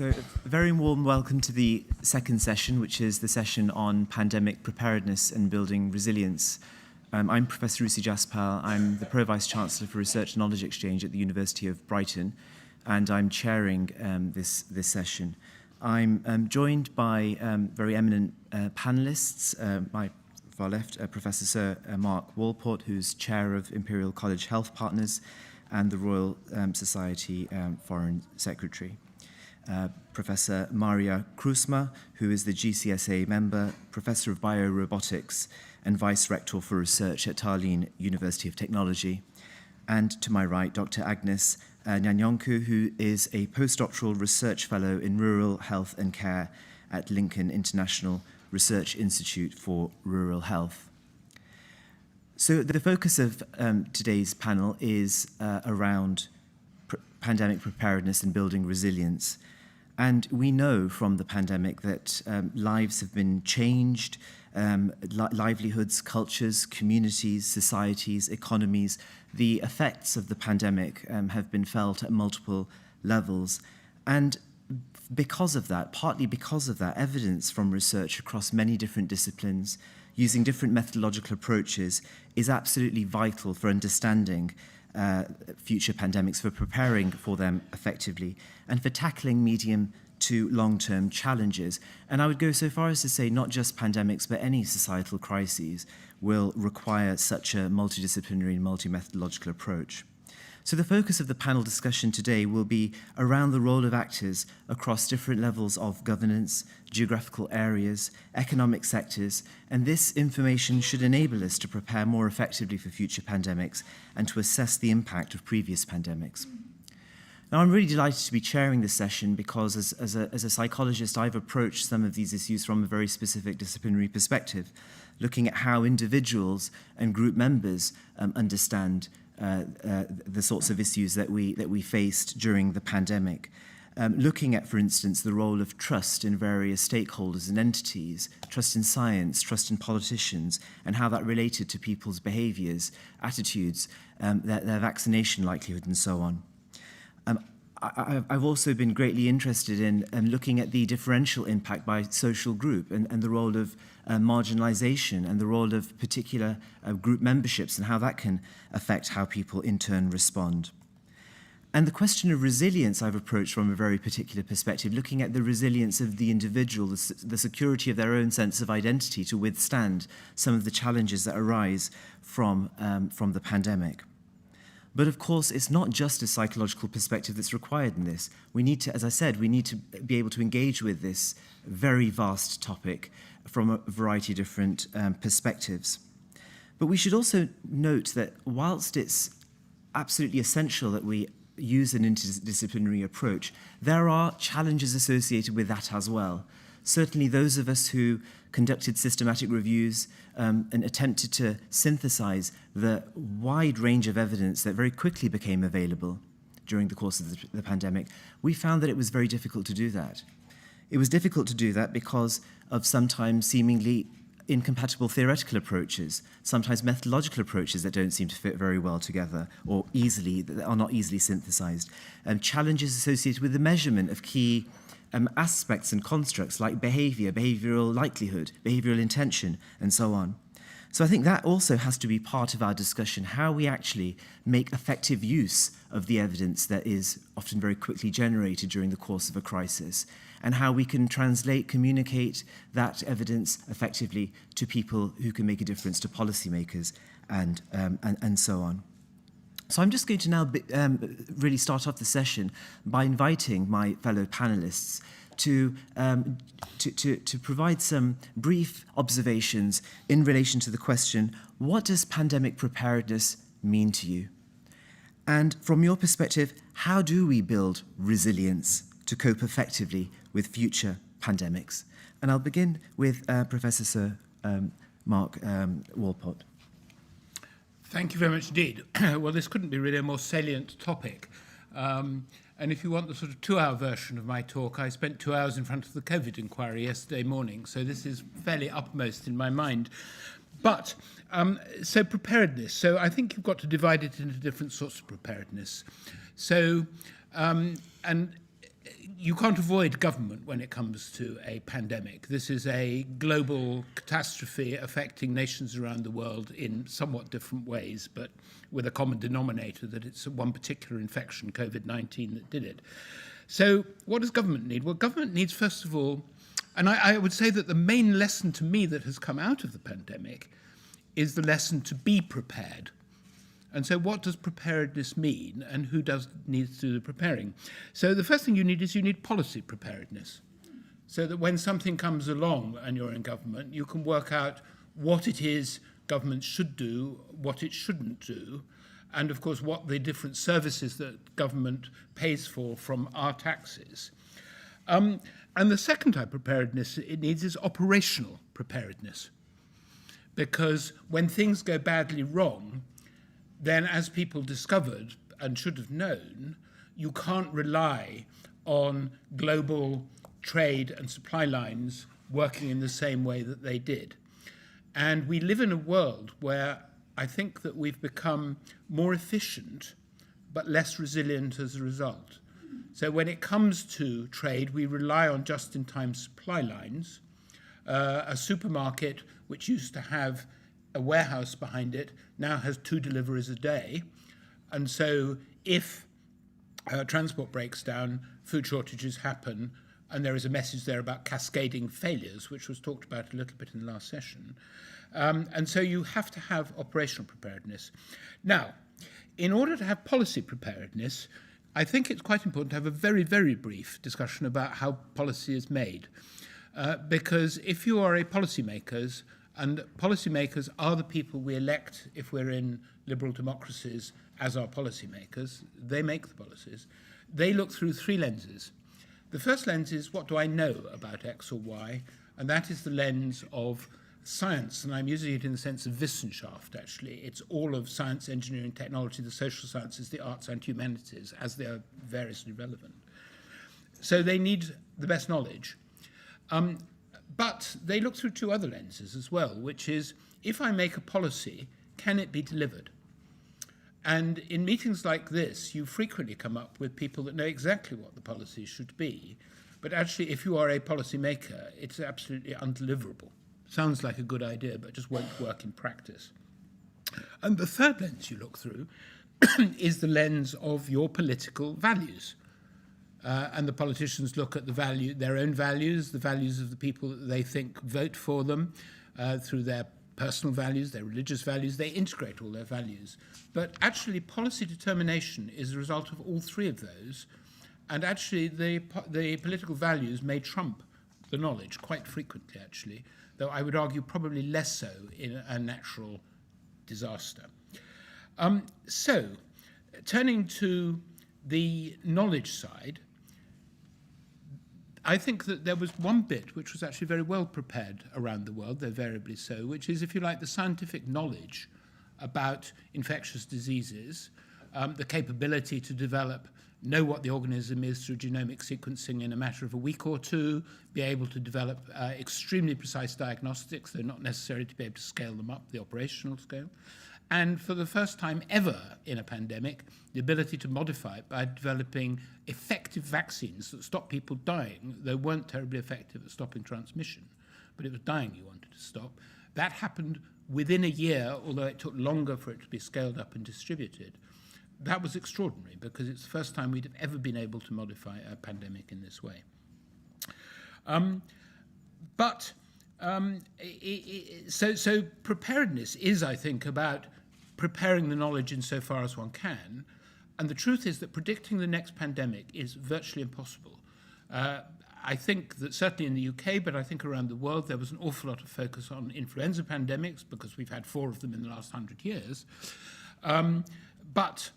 So a very warm welcome to the second session, which is the session on pandemic preparedness and building resilience. I'm Professor Rusi Jaspal. I'm the Pro-Vice Chancellor for Research and Knowledge Exchange at the University of Brighton, and I'm chairing this session. I'm joined by very eminent panellists. My far left, Professor Sir Mark Walport, who's Chair of Imperial College Health Partners and the Royal Society Foreign Secretary. Professor Maarja Kruusmaa, who is the GCSA member, Professor of Biorobotics and Vice Rector for Research at Tallinn University of Technology. And to my right, Dr. Agnes Nanyonjo, who is a postdoctoral research fellow in rural health and care at Lincoln International Research Institute for Rural Health. So the focus of today's panel is around pandemic preparedness and building resilience. And we know from the pandemic that lives have been changed, livelihoods, cultures, communities, societies, economies. The effects of the pandemic have been felt at multiple levels. And because of that, partly because of that, evidence from research across many different disciplines, using different methodological approaches, is absolutely vital for understanding future pandemics, for preparing for them effectively, and for tackling medium to long-term challenges. And I would go so far as to say not just pandemics, but any societal crises will require such a multidisciplinary and multi-methodological approach. So the focus of the panel discussion today will be around the role of actors across different levels of governance, geographical areas, economic sectors, and this information should enable us to prepare more effectively for future pandemics and to assess the impact of previous pandemics. Now, I'm really delighted to be chairing this session because as a psychologist, I've approached some of these issues from a very specific disciplinary perspective, looking at how individuals and group members understand the sorts of issues that we faced during the pandemic. Looking at, for instance, the role of trust in various stakeholders and entities, trust in science, trust in politicians, and how that related to people's behaviours, attitudes, their vaccination likelihood, and so on. I've also been greatly interested in looking at the differential impact by social group and the role of marginalisation and the role of particular group memberships and how that can affect how people in turn respond. And the question of resilience I've approached from a very particular perspective, looking at the resilience of the individual, the security of their own sense of identity to withstand some of the challenges that arise from the pandemic. But of course, it's not just a psychological perspective that's required in this. We need to, as I said, we need to be able to engage with this very vast topic from a variety of different perspectives. But we should also note that whilst it's absolutely essential that we use an interdisciplinary approach, there are challenges associated with that as well. Certainly those of us who conducted systematic reviews and attempted to synthesize the wide range of evidence that very quickly became available during the course of the pandemic, we found that it was very difficult to do that. It was difficult to do that because of sometimes seemingly incompatible theoretical approaches, sometimes methodological approaches that don't seem to fit very well together or that are not easily synthesized, challenges associated with the measurement of key aspects and constructs like behavior, behavioral likelihood, behavioral intention, and so on. So I think that also has to be part of our discussion, how we actually make effective use of the evidence that is often very quickly generated during the course of a crisis, and how we can translate, communicate that evidence effectively to people who can make a difference, to policymakers, and so on. So I'm just going to now really start off the session by inviting my fellow panelists to provide some brief observations in relation to the question, what does pandemic preparedness mean to you? And from your perspective, how do we build resilience to cope effectively with future pandemics? And I'll begin with Professor Sir Mark Walport. Thank you very much indeed. Well, this couldn't be really a more salient topic. And if you want the sort of 2-hour version of my talk, I spent 2 hours in front of the COVID inquiry yesterday morning, so this is fairly uppermost in my mind. But, so preparedness. So I think you've got to divide it into different sorts of preparedness. So, and you can't avoid government when it comes to a pandemic. This is a global catastrophe affecting nations around the world in somewhat different ways, but with a common denominator that it's one particular infection, COVID-19, that did it. So what does government need? Well, government needs, first of all, and I would say that the main lesson to me that has come out of the pandemic is the lesson to be prepared. And so what does preparedness mean, and who needs to do the preparing? So the first thing you need policy preparedness, so that when something comes along and you're in government, you can work out what it is government should do, what it shouldn't do, and of course what the different services that government pays for from our taxes. And the second type of preparedness it needs is operational preparedness, because when things go badly wrong, then as people discovered and should have known, you can't rely on global trade and supply lines working in the same way that they did. And we live in a world where I think that we've become more efficient but less resilient as a result. So when it comes to trade, we rely on just-in-time supply lines. A supermarket which used to have a warehouse behind it now has 2 deliveries a day. And so if transport breaks down, food shortages happen, and there is a message there about cascading failures, which was talked about a little bit in the last session. And so you have to have operational preparedness. Now, in order to have policy preparedness, I think it's quite important to have a very, very brief discussion about how policy is made. Because if you are a policymakers, and policymakers are the people we elect if we're in liberal democracies as our policymakers. They make the policies. They look through 3 lenses. The first lens is, what do I know about X or Y? And that is the lens of science, and I'm using it in the sense of Wissenschaft, actually. It's all of science, engineering, technology, the social sciences, the arts and humanities, as they are variously relevant. So they need the best knowledge. But they look through 2 other lenses as well, which is, if I make a policy, can it be delivered? And in meetings like this, you frequently come up with people that know exactly what the policy should be, but actually, if you are a policy maker, it's absolutely undeliverable. Sounds like a good idea, but just won't work in practice. And the third lens you look through is the lens of your political values. And the politicians look at their own values, the values of the people that they think vote for them, through their personal values, their religious values. They integrate all their values. But actually, policy determination is a result of all 3 of those. And actually, the political values may trump the knowledge quite frequently, actually, though I would argue probably less so in a natural disaster. So, turning to the knowledge side, I think that there was one bit which was actually very well prepared around the world, though variably so, which is, if you like, the scientific knowledge about infectious diseases, the capability to know what the organism is through genomic sequencing in a matter of a week or 2, be able to develop extremely precise diagnostics, though not necessary to be able to scale them up, the operational scale. And for the first time ever in a pandemic, the ability to modify it by developing effective vaccines that stop people dying, though weren't terribly effective at stopping transmission, but it was dying you wanted to stop. That happened within a year, although it took longer for it to be scaled up and distributed. That was extraordinary, because it's the first time we'd have ever been able to modify a pandemic in this way. So preparedness is, I think, about preparing the knowledge insofar as one can. And the truth is that predicting the next pandemic is virtually impossible. I think that certainly in the UK, but I think around the world, there was an awful lot of focus on influenza pandemics, because we've had 4 of them in the last 100 years. But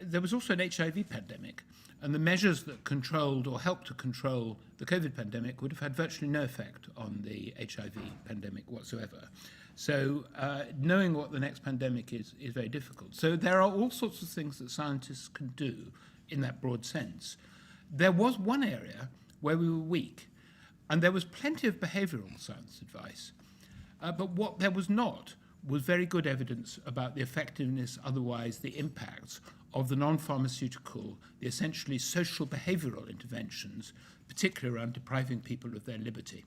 there was also an HIV pandemic, and the measures that controlled or helped to control the COVID pandemic would have had virtually no effect on the HIV pandemic whatsoever. So knowing what the next pandemic is very difficult. So there are all sorts of things that scientists can do in that broad sense. There was one area where we were weak, and there was plenty of behavioral science advice. But what there was not was very good evidence about the effectiveness, otherwise the impacts of the non-pharmaceutical, the essentially social behavioral interventions, particularly around depriving people of their liberty.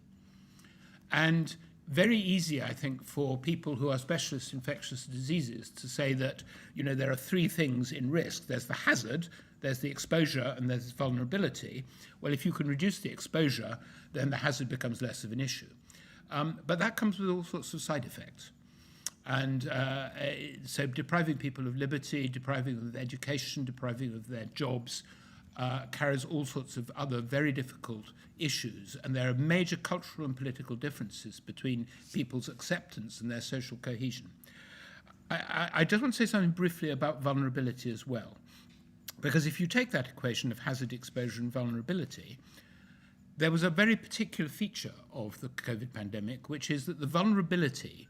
And very easy, I think, for people who are specialists in infectious diseases to say that, there are three things in risk. There's the hazard, there's the exposure, and there's vulnerability. Well, if you can reduce the exposure, then the hazard becomes less of an issue. But that comes with all sorts of side effects. And so depriving people of liberty, depriving them of education, depriving them of their jobs, carries all sorts of other very difficult issues. And there are major cultural and political differences between people's acceptance and their social cohesion. I just want to say something briefly about vulnerability as well. Because if you take that equation of hazard, exposure, and vulnerability, there was a very particular feature of the COVID pandemic, which is that the vulnerability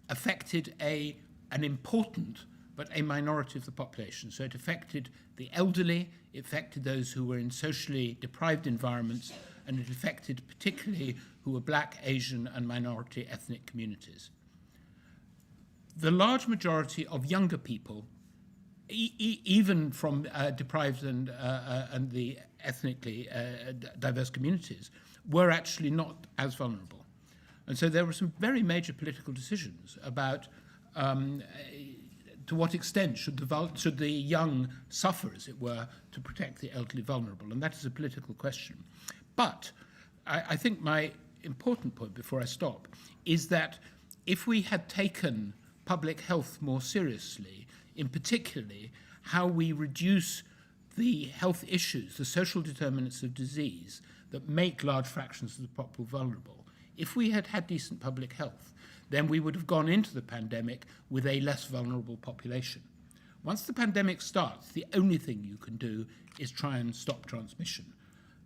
affected an important but a minority of the population. So it affected the elderly, it affected those who were in socially deprived environments, and it affected particularly who were Black, Asian, and minority ethnic communities. The large majority of younger people, even from deprived and the ethnically diverse communities, were actually not as vulnerable. And so there were some very major political decisions about to what extent should the young suffer, as it were, to protect the elderly vulnerable. And that is a political question. But I think my important point before I stop is that if we had taken public health more seriously, in particularly how we reduce the health issues, the social determinants of disease that make large fractions of the population vulnerable, if we had had decent public health, then we would have gone into the pandemic with a less vulnerable population. Once the pandemic starts, the only thing you can do is try and stop transmission.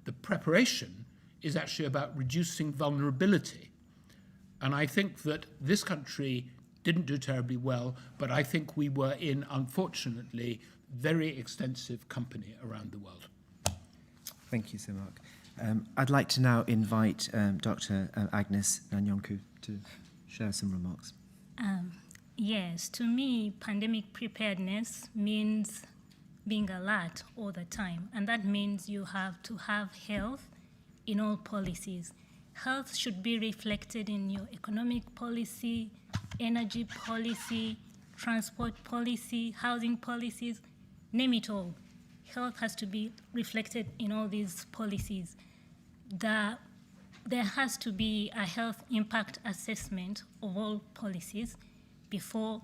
The preparation is actually about reducing vulnerability. And I think that this country didn't do terribly well, but I think we were in, unfortunately, very extensive company around the world. Thank you, Sir Mark. I'd like to now invite Dr. Agnes Nanyonjo to share some remarks. Yes, to me, pandemic preparedness means being alert all the time. And that means you have to have health in all policies. Health should be reflected in your economic policy, energy policy, transport policy, housing policies, name it all. Health has to be reflected in all these policies. There has to be a health impact assessment of all policies before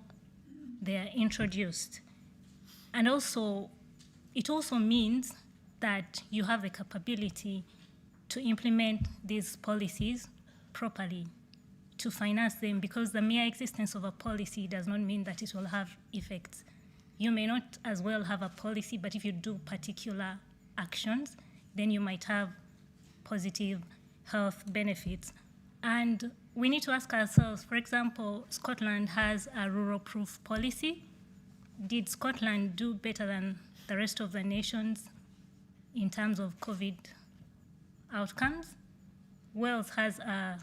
they are introduced. And also, it also means that you have the capability to implement these policies properly, to finance them, because the mere existence of a policy does not mean that it will have effects. You may not as well have a policy, but if you do particular actions, then you might have positive health benefits. And we need to ask ourselves, for example, Scotland has a rural-proof policy. Did Scotland do better than the rest of the nations in terms of COVID outcomes? Wales has a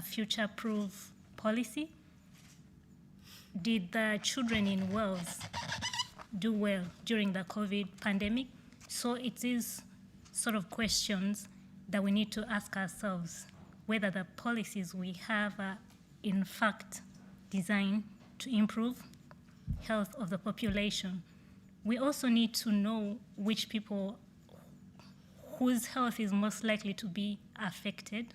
future-proof policy. Did the children in Wales do well during the COVID pandemic? So it is sort of questions that we need to ask ourselves, whether the policies we have are in fact designed to improve health of the population. We also need to know which people whose health is most likely to be affected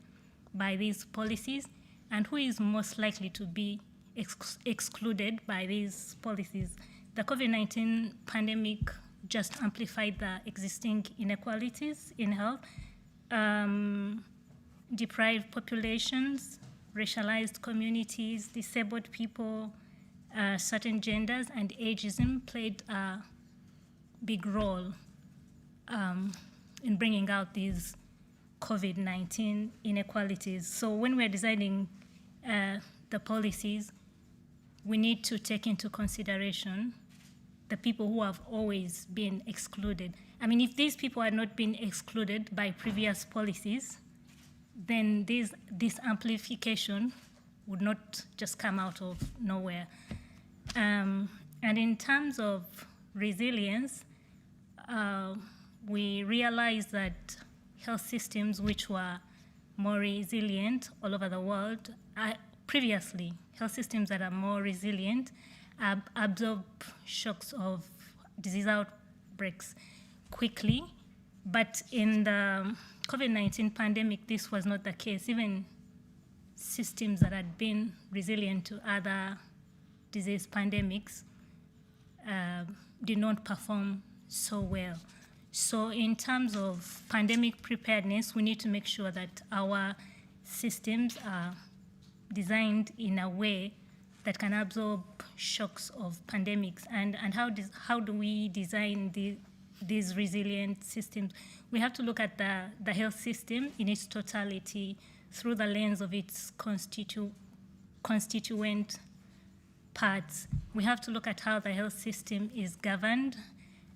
by these policies and who is most likely to be excluded by these policies. The COVID-19 pandemic just amplified the existing inequalities in health. Deprived populations, racialized communities, disabled people, certain genders, and ageism played a big role in bringing out these COVID-19 inequalities. So when we're designing the policies, we need to take into consideration the people who have always been excluded. I mean, if these people had not been excluded by previous policies, then this amplification would not just come out of nowhere. And in terms of resilience, we realized that health systems which were more resilient all over the world, previously, health systems that are more resilient absorb shocks of disease outbreaks quickly. But in the COVID-19 pandemic, this was not the case. Even systems that had been resilient to other disease pandemics did not perform so well. So in terms of pandemic preparedness, we need to make sure that our systems are designed in a way that can absorb shocks of pandemics. And how do we design these resilient systems? We have to look at the health system in its totality through the lens of its constituent parts. We have to look at how the health system is governed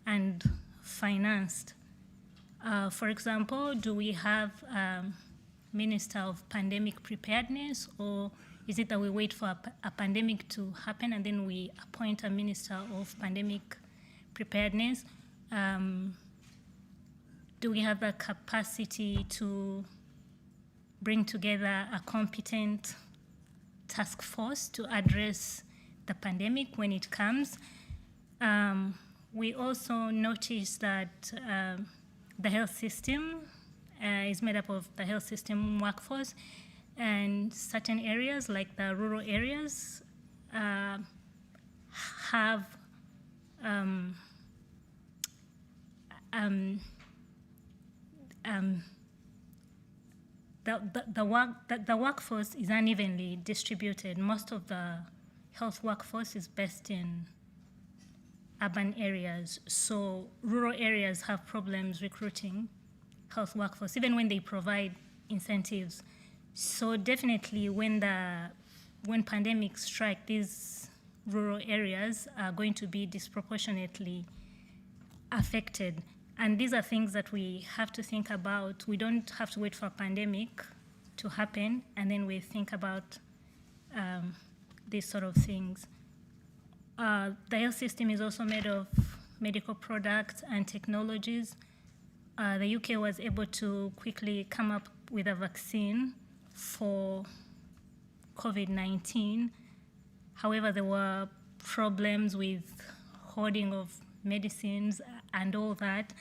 and financed. For example, do we have a Minister of Pandemic Preparedness, or is it that we wait for a pandemic to happen and then we appoint a Minister of Pandemic Preparedness? Do we have the capacity to bring together a competent task force to address the pandemic when it comes? We also noticed that the health system is made up of the health system workforce, and certain areas, like the rural areas, have the workforce is unevenly distributed. Most of the health workforce is based in urban areas, so rural areas have problems recruiting health workforce, even when they provide incentives. So definitely when pandemics strike, these rural areas are going to be disproportionately affected. And these are things that we have to think about. We don't have to wait for a pandemic to happen and then we think about these sort of things. The health system is also made of medical products and technologies. The UK was able to quickly come up with a vaccine for COVID-19. However, there were problems with hoarding of medicines and all that.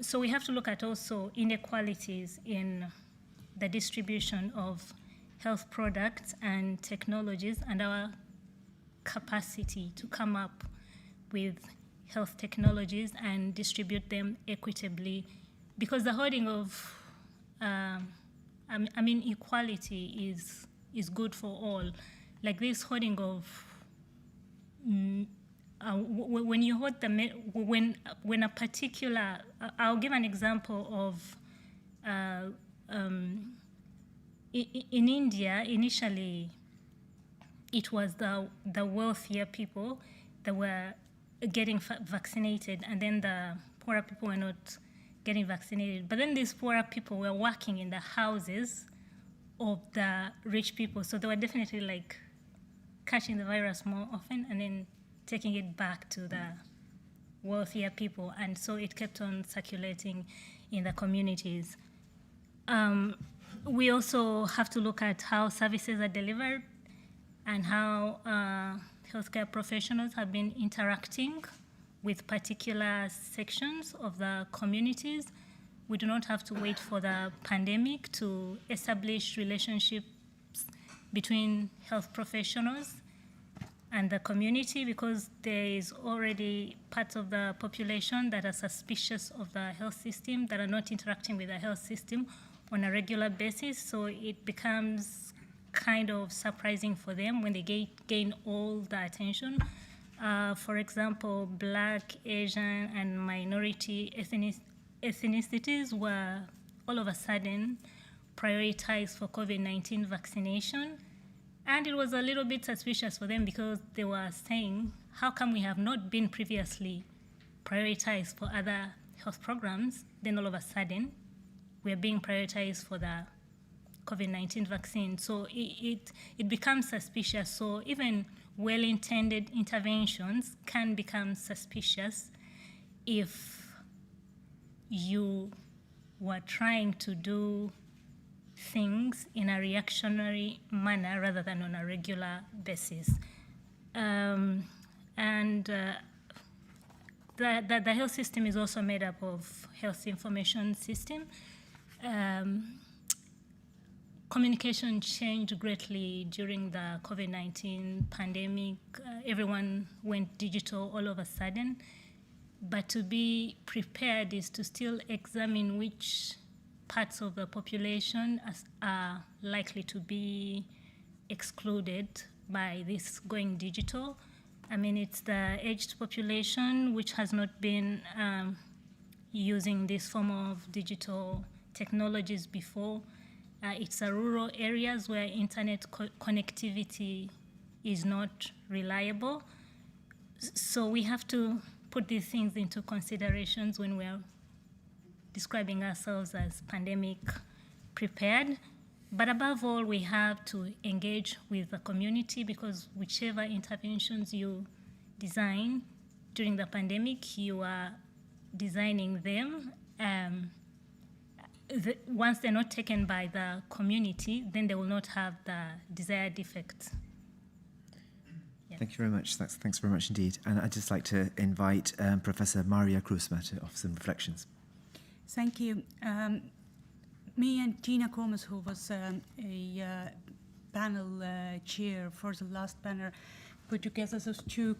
So we have to look at also inequalities in the distribution of health products and technologies and our capacity to come up with health technologies and distribute them equitably, because the hoarding of, equality is good for all. Like this hoarding of, when you hoard when a particular, I'll give an example of, in India, initially, it was the wealthier people that were getting vaccinated, and then the poorer people were not getting vaccinated. But then these poorer people were working in the houses of the rich people, so they were definitely like catching the virus more often and then taking it back to the wealthier people, and so it kept on circulating in the communities. We also have to look at how services are delivered and how healthcare professionals have been interacting with particular sections of the communities. We do not have to wait for the pandemic to establish relationships between health professionals and the community, because there is already parts of the population that are suspicious of the health system, that are not interacting with the health system on a regular basis. So it becomes kind of surprising for them when they gain all the attention. For example, Black, Asian, and minority ethnicities were all of a sudden prioritized for COVID-19 vaccination. And it was a little bit suspicious for them, because they were saying, how come we have not been previously prioritized for other health programs, then all of a sudden we're being prioritized for the COVID-19 vaccine. So it becomes suspicious. So even well-intended interventions can become suspicious if you were trying to do things in a reactionary manner rather than on a regular basis. The health system is also made up of health information system. Communication changed greatly during the COVID-19 pandemic. Everyone went digital all of a sudden. But to be prepared is to still examine which parts of the population are likely to be excluded by this going digital. I mean, it's the aged population which has not been using this form of digital technologies before. It's the rural areas where internet connectivity is not reliable. So we have to put these things into considerations when we're describing ourselves as pandemic prepared. But above all, we have to engage with the community, because whichever interventions you design during the pandemic, you are designing them. Once they're not taken by the community, then they will not have the desired effect. Yeah. Thank you very much. Thanks very much indeed. And I'd just like to invite Professor Maarja Kruusmaa to offer some reflections. Thank you. Me and Tina Gomez, who was a panel chair for the last panel, put together those two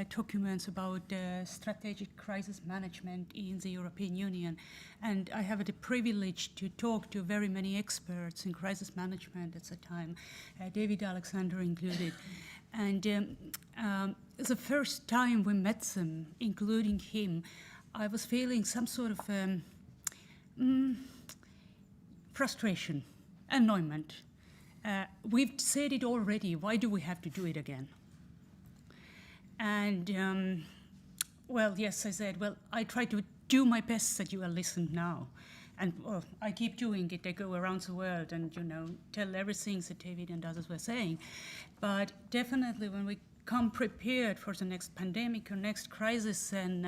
documents about strategic crisis management in the European Union. And I have the privilege to talk to very many experts in crisis management at the time, David Alexander included. And the first time we met them, including him, I was feeling some sort of frustration, annoyment. We've said it already, why do we have to do it again? And, well, yes, I said, well, I try to do my best that you will listen now. And well, I keep doing it. I go around the world and, tell everything that David and others were saying. But definitely when we come prepared for the next pandemic or next crisis, and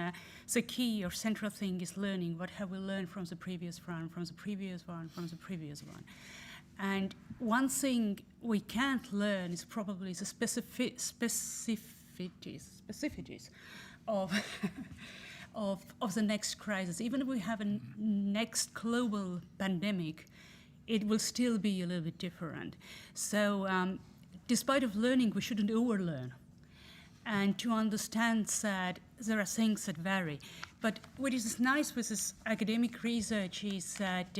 the key or central thing is learning. What have we learned from the previous one, from the previous one, from the previous one? And one thing we can't learn is probably the specificities of of the next crisis. Even if we have a next global pandemic, it will still be a little bit different. So despite of learning, we shouldn't overlearn. And to understand that there are things that vary. But what is nice with this academic research is that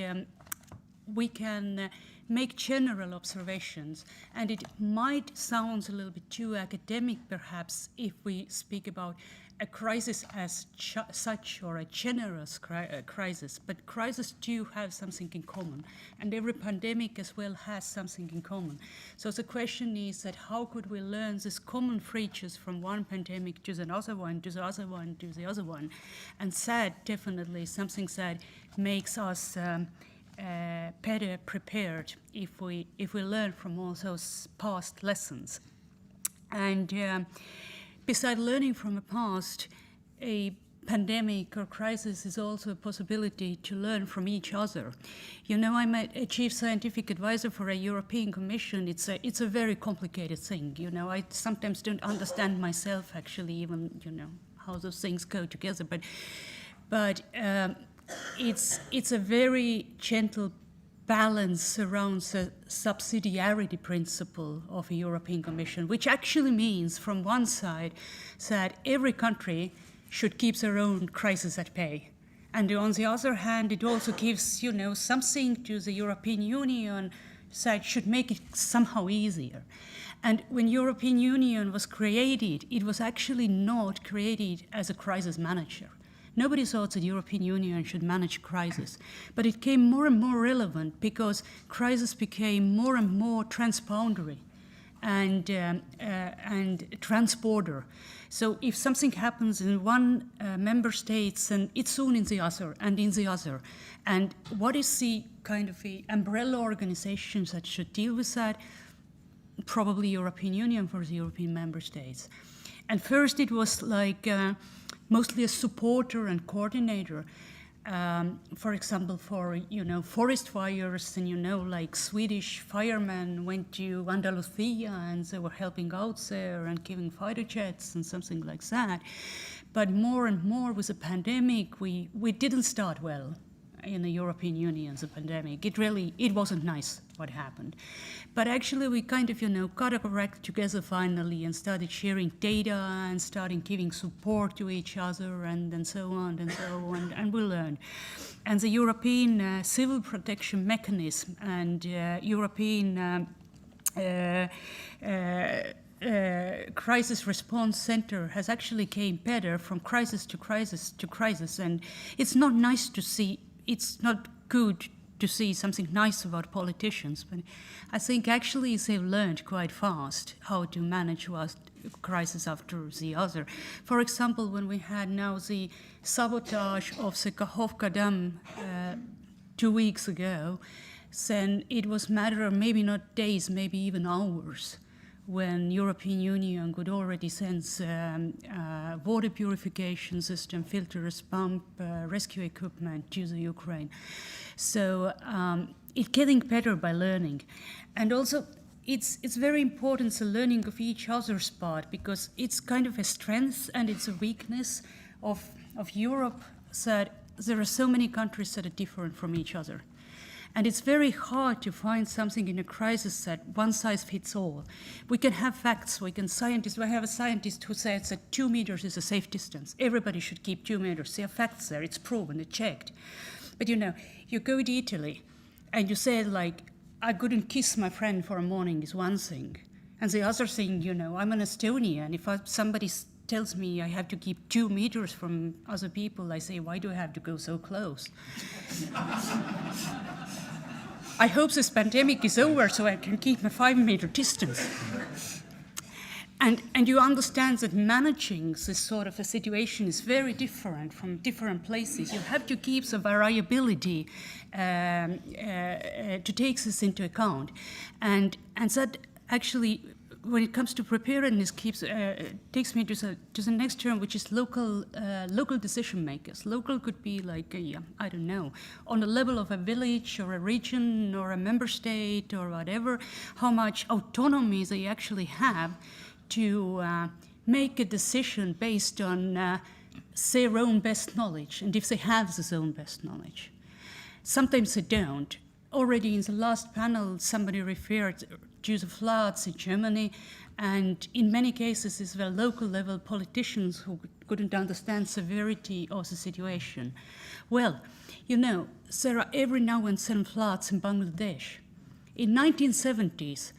we can make general observations, and it might sound a little bit too academic perhaps if we speak about a crisis as such or a generous crisis, but crises do have something in common, and every pandemic as well has something in common. So the question is that how could we learn these common features from one pandemic to the other one, to the other one, to the other one, and that definitely something that makes us better prepared if we learn from all those past lessons. And besides learning from the past, a pandemic or crisis is also a possibility to learn from each other. I'm a chief scientific advisor for a European Commission. It's a very complicated thing. I sometimes don't understand myself actually even how those things go together. But it's a very gentle balance around the subsidiarity principle of a European Commission, which actually means, from one side, that every country should keep their own crisis at bay. And on the other hand, it also gives, something to the European Union that should make it somehow easier. And when European Union was created, it was actually not created as a crisis manager. Nobody thought that the European Union should manage crisis, but it became more and more relevant because crisis became more and more transboundary. and transborder. So if something happens in one member state, then it's soon in the other and in the other. And what is the kind of the umbrella organizations that should deal with that? Probably European Union for the European member states. And first it was like mostly a supporter and coordinator. For example, for forest fires, and like Swedish firemen went to Andalusia and they were helping out there and giving fighter jets and something like that. But more and more with the pandemic, we didn't start well in the European Union, the pandemic. It wasn't nice what happened. But actually we kind of, got our act together finally and started sharing data and started giving support to each other and so on and we learned. And the European Civil Protection Mechanism and European Crisis Response Center has actually came better from crisis to crisis to crisis. And it's not nice to see, it's not good to see something nice about politicians, but I think actually they've learned quite fast how to manage one crisis after the other. For example, when we had now the sabotage of the Kakhovka Dam 2 weeks ago, then it was matter of maybe not days, maybe even hours, when European Union could already send water purification system, filters, pump, rescue equipment to the Ukraine. So it's getting better by learning. And also it's very important the learning of each other's part, because it's kind of a strength and it's a weakness of Europe, that there are so many countries that are different from each other. And it's very hard to find something in a crisis that one size fits all. We can have facts, we have a scientist who says that 2 meters is a safe distance. Everybody should keep 2 meters. There are facts there, it's proven, it's checked. But you go to Italy and you say like, I couldn't kiss my friend for a morning is one thing. And the other thing, I'm an Estonian, and if somebody tells me I have to keep 2 meters from other people, I say, why do I have to go so close? I hope this pandemic is over so I can keep my 5-meter distance. And you understand that managing this sort of a situation is very different from different places. You have to keep the variability to take this into account. And that actually, when it comes to preparedness, takes me to the next term, which is local decision makers. Local could be like, I don't know, on the level of a village or a region or a member state or whatever, how much autonomy they actually have to make a decision based on their own best knowledge, and if they have their own best knowledge. Sometimes they don't. Already in the last panel, somebody referred to the floods in Germany, and in many cases it's the local level politicians who couldn't understand severity of the situation. Well, there are every now and then floods in Bangladesh. In 1970s,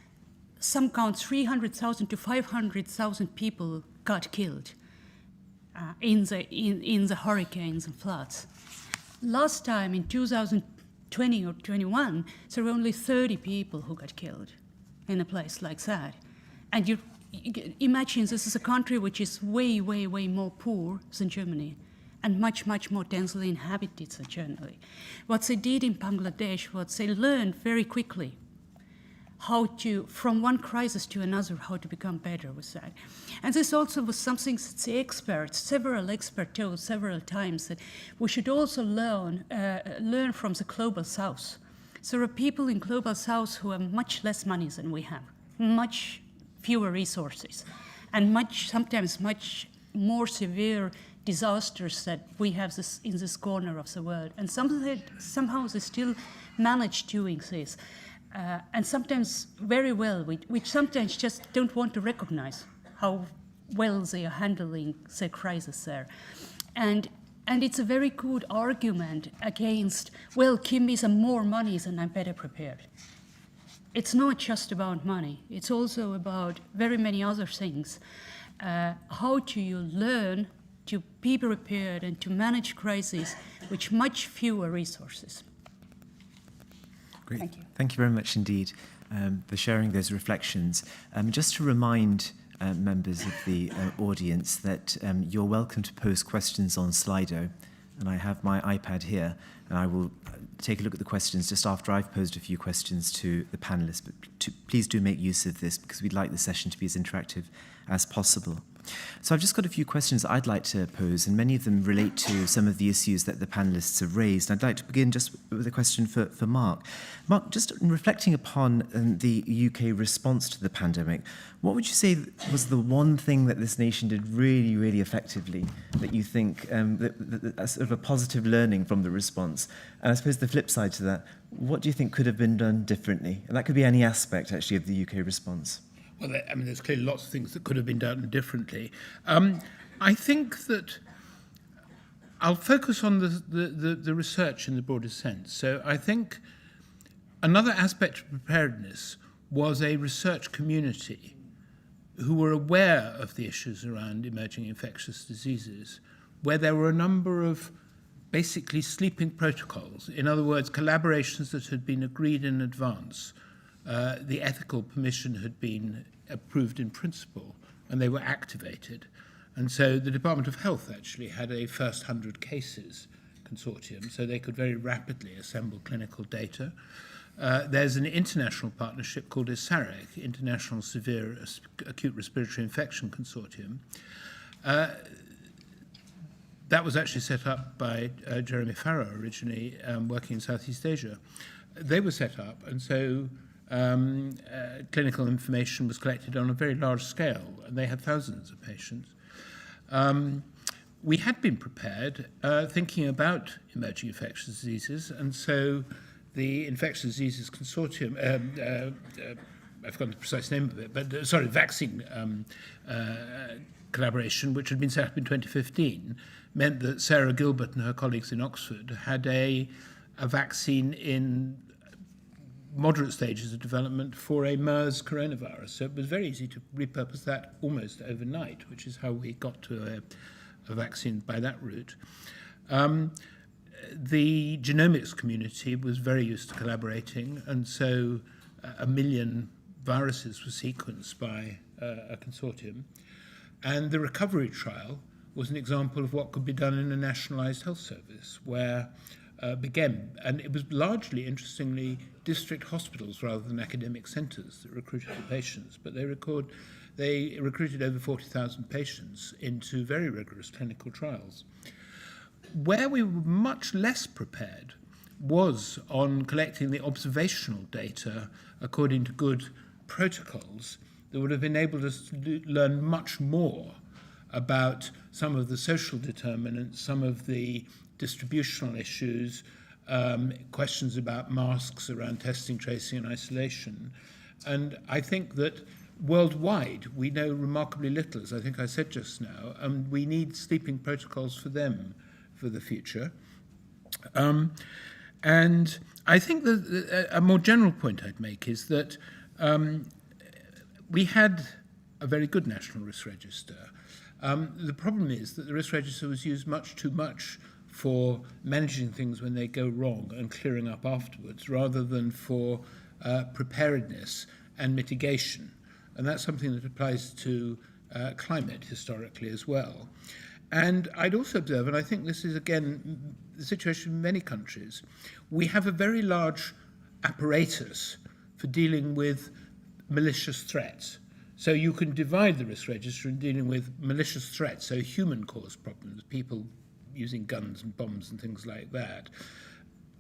some count 300,000 to 500,000 people got killed in the hurricanes and floods. Last time in 2020 or 21, there were only 30 people who got killed in a place like that. And you imagine this is a country which is way, way, way more poor than Germany and much, much more densely inhabited than Germany. What they did in Bangladesh was they learned very quickly how to, from one crisis to another, how to become better with that. And this also was something that the several experts told several times, that we should also learn from the global south. So there are people in global south who have much less money than we have, much fewer resources, and sometimes much more severe disasters that we have in this corner of the world. And somehow they still manage doing this. And sometimes very well, which sometimes just don't want to recognize how well they are handling the crisis there. And it's a very good argument against, well, give me some more money and I'm better prepared. It's not just about money. It's also about very many other things. How do you learn to be prepared and to manage crises with much fewer resources? Great. Thank you. Thank you very much indeed. for sharing those reflections. Just to remind members of the audience that you're welcome to post questions on Slido, and I have my iPad here, and I will take a look at the questions just after I've posed a few questions to the panelists. But please do make use of this, because we'd like the session to be as interactive as possible. So I've just got a few questions I'd like to pose, and many of them relate to some of the issues that the panelists have raised. I'd like to begin just with a question for Mark. Mark, just reflecting upon the UK response to the pandemic, what would you say was the one thing that this nation did really, really effectively that you think a sort of a positive learning from the response? And I suppose the flip side to that, what do you think could have been done differently? And that could be any aspect, actually, of the UK response. Well, I mean, there's clearly lots of things that could have been done differently. I think that I'll focus on the research in the broader sense. So I think another aspect of preparedness was a research community who were aware of the issues around emerging infectious diseases, where there were a number of basically sleeping protocols, in other words, collaborations that had been agreed in advance. The ethical permission had been approved in principle, and they were activated. And so the Department of Health actually had a first 100 cases consortium, so they could very rapidly assemble clinical data. There's an international partnership called ISAREC, International Severe Acute Respiratory Infection Consortium. That was actually set up by Jeremy Farrow originally, working in Southeast Asia. They were set up, and so clinical information was collected on a very large scale, and they had thousands of patients. We had been prepared, thinking about emerging infectious diseases, and so the Infectious Diseases Consortium, I've forgotten the precise name of it, but vaccine collaboration, which had been set up in 2015, meant that Sarah Gilbert and her colleagues in Oxford had a vaccine in moderate stages of development for a MERS coronavirus. So it was very easy to repurpose that almost overnight, which is how we got to a vaccine by that route. The genomics community was very used to collaborating, and so 1 million viruses were sequenced by a consortium. And the recovery trial was an example of what could be done in a nationalised health service, where began, and it was largely, interestingly, district hospitals rather than academic centres that recruited the patients, but they recruited over 40,000 patients into very rigorous clinical trials. Where we were much less prepared was on collecting the observational data according to good protocols that would have enabled us to learn much more about some of the social determinants, some of the distributional issues, questions about masks around testing, tracing and isolation. And I think that worldwide we know remarkably little, as I think I said just now, and we need sleeping protocols for them for the future. And I think that a more general point I'd make is that we had a very good national risk register. The problem is that the risk register was used much too much for managing things when they go wrong and clearing up afterwards, rather than for preparedness and mitigation. And that's something that applies to climate historically as well. And I'd also observe, and I think this is, again, the situation in many countries, we have a very large apparatus for dealing with malicious threats. So you can divide the risk register in dealing with malicious threats, so human-caused problems, people using guns and bombs and things like that,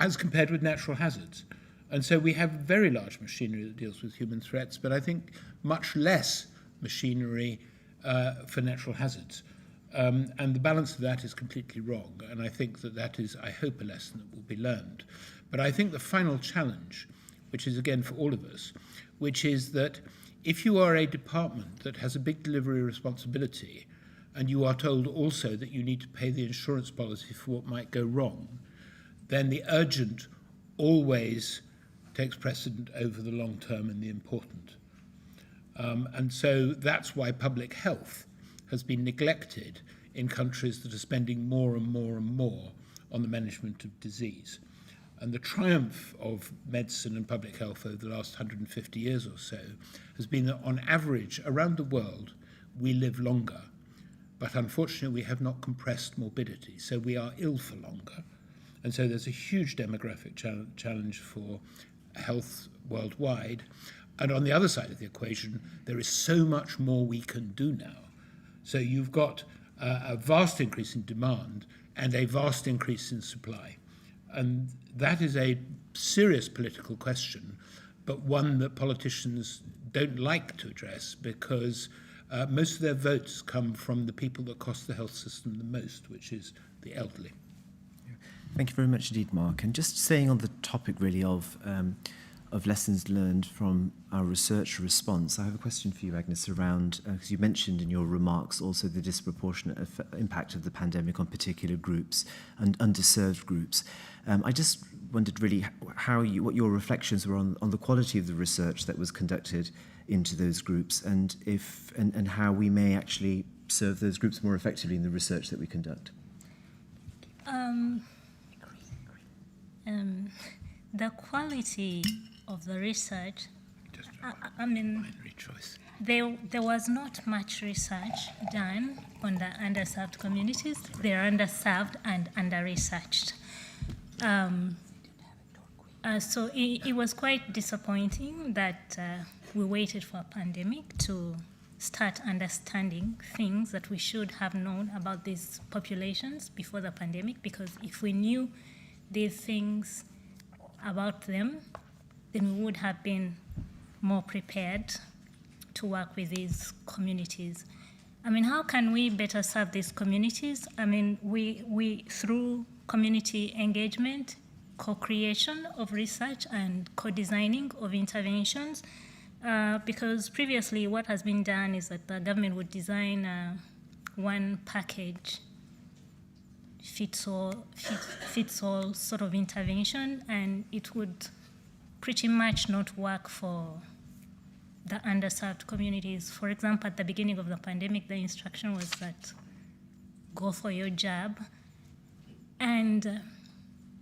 as compared with natural hazards. And so we have very large machinery that deals with human threats, but I think much less machinery for natural hazards. And the balance of that is completely wrong. And I think that is, I hope, a lesson that will be learned. But I think the final challenge, which is again for all of us, which is that if you are a department that has a big delivery responsibility, and you are told also that you need to pay the insurance policy for what might go wrong, then the urgent always takes precedent over the long term and the important. And so that's why public health has been neglected in countries that are spending more and more and more on the management of disease. And the triumph of medicine and public health over the last 150 years or so has been that on average around the world we live longer, but unfortunately we have not compressed morbidity, so we are ill for longer. And so there's a huge demographic challenge for health worldwide. And on the other side of the equation, there is so much more we can do now. So you've got a vast increase in demand and a vast increase in supply. And that is a serious political question, but one that politicians don't like to address because most of their votes come from the people that cost the health system the most, which is the elderly. Thank you very much indeed, Mark. And just staying on the topic really of lessons learned from our research response, I have a question for you, Agnes, around, because you mentioned in your remarks also the disproportionate impact of the pandemic on particular groups and underserved groups. I just wondered really what your reflections were on the quality of the research that was conducted into those groups and how we may actually serve those groups more effectively in the research that we conduct. The quality of the research, I mean, there was not much research done on the underserved communities. They are underserved and under-researched. So it was quite disappointing that we waited for a pandemic to start understanding things that we should have known about these populations before the pandemic, because if we knew these things about them, then we would have been more prepared to work with these communities. I mean, how can we better serve these communities? I mean, we through community engagement, co-creation of research and co-designing of interventions, because previously what has been done is that the government would design one package fits all sort of intervention, and it would pretty much not work for the underserved communities. For example, at the beginning of the pandemic, the instruction was that go for your jab, and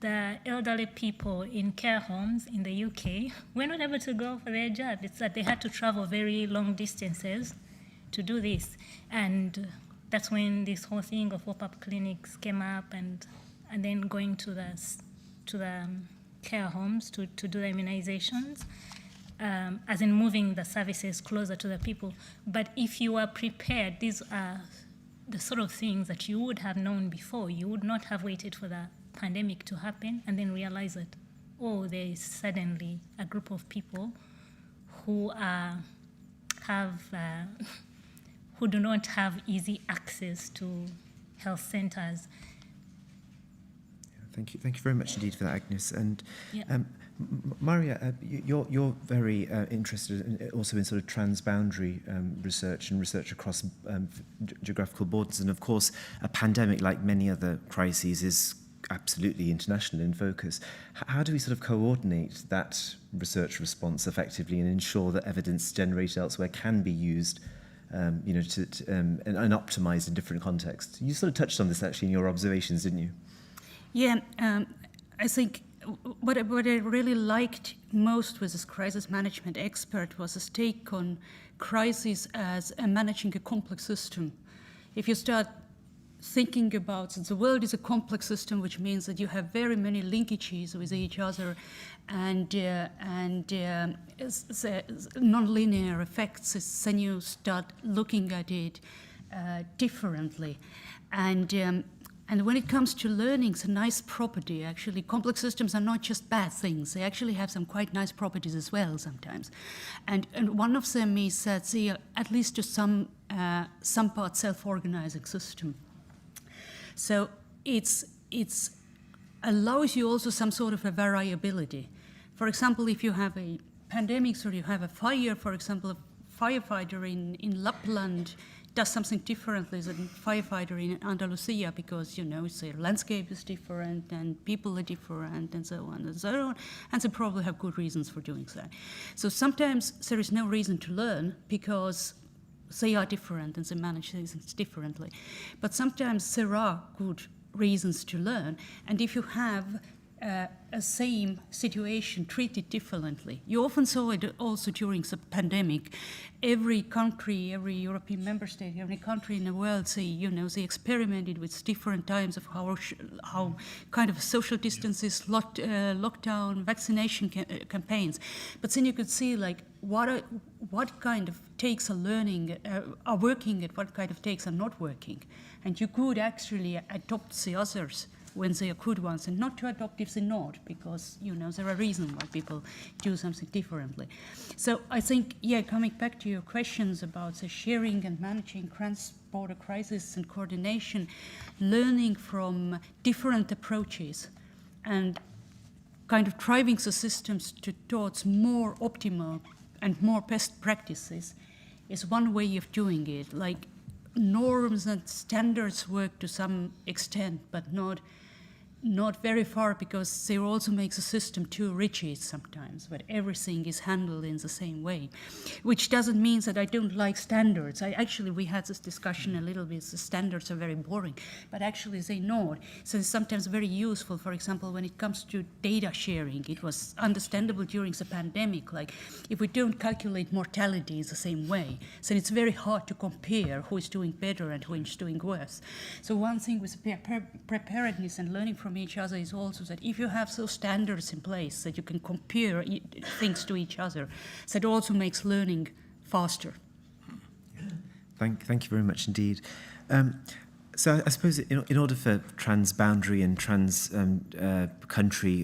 the elderly people in care homes in the UK were not able to go for their jab. It's that they had to travel very long distances to do this, and that's when this whole thing of pop-up clinics came up, and then going to the care homes to do the immunizations, as in moving the services closer to the people. But if you are prepared, these are the sort of things that you would have known before. You would not have waited for the pandemic to happen and then realize that, oh, there is suddenly a group of people who who do not have easy access to health centers. Thank you very much indeed for that, Agnes. And Yeah. Maarja, you're very interested also in sort of transboundary research and research across geographical borders. And of course, a pandemic, like many other crises, is absolutely international in focus. How do we sort of coordinate that research response effectively and ensure that evidence generated elsewhere can be used and optimized in different contexts? You sort of touched on this actually in your observations, didn't you? Yeah, I think what I really liked most with this crisis management expert was his take on crisis as managing a complex system. If you start thinking about, since the world is a complex system, which means that you have very many linkages with each other and non-linear effects, then you start looking at it differently. And when it comes to learning, it's a nice property, actually. Complex systems are not just bad things. They actually have some quite nice properties as well sometimes. And one of them is that they are, at least to some part, self-organizing system. So it's allows you also some sort of a variability. For example, if you have a pandemic or you have a fire, for example, a firefighter in Lapland does something differently than a firefighter in Andalusia because, you know, the landscape is different and people are different and so on and so on, and they probably have good reasons for doing so. So sometimes there is no reason to learn because they are different and they manage things differently. But sometimes there are good reasons to learn, and if you have a same situation treated differently. You often saw it also during the pandemic. Every country, every European member state, every country in the world, they experimented with different times of how kind of social distances, lockdown, vaccination campaigns. But then you could see like what kind of takes are learning, are working, and what kind of takes are not working. And you could actually adopt the others when they are good ones, and not to adopt if they're not, because there are reasons why people do something differently. So I think, coming back to your questions about the sharing and managing cross-border crisis and coordination, learning from different approaches and kind of driving the systems towards more optimal and more best practices is one way of doing it. Like, norms and standards work to some extent, but not very far, because they also make the system too rigid sometimes, but everything is handled in the same way, which doesn't mean that I don't like standards. We had this discussion a little bit, the standards are very boring, but actually they're not. So it's sometimes very useful. For example, when it comes to data sharing, it was understandable during the pandemic, like if we don't calculate mortality in the same way, then it's very hard to compare who is doing better and who is doing worse. So one thing with preparedness and learning from each other is also that if you have those standards in place that you can compare things to each other, that also makes learning faster. Thank you very much indeed. So I suppose in order for trans-boundary and trans-country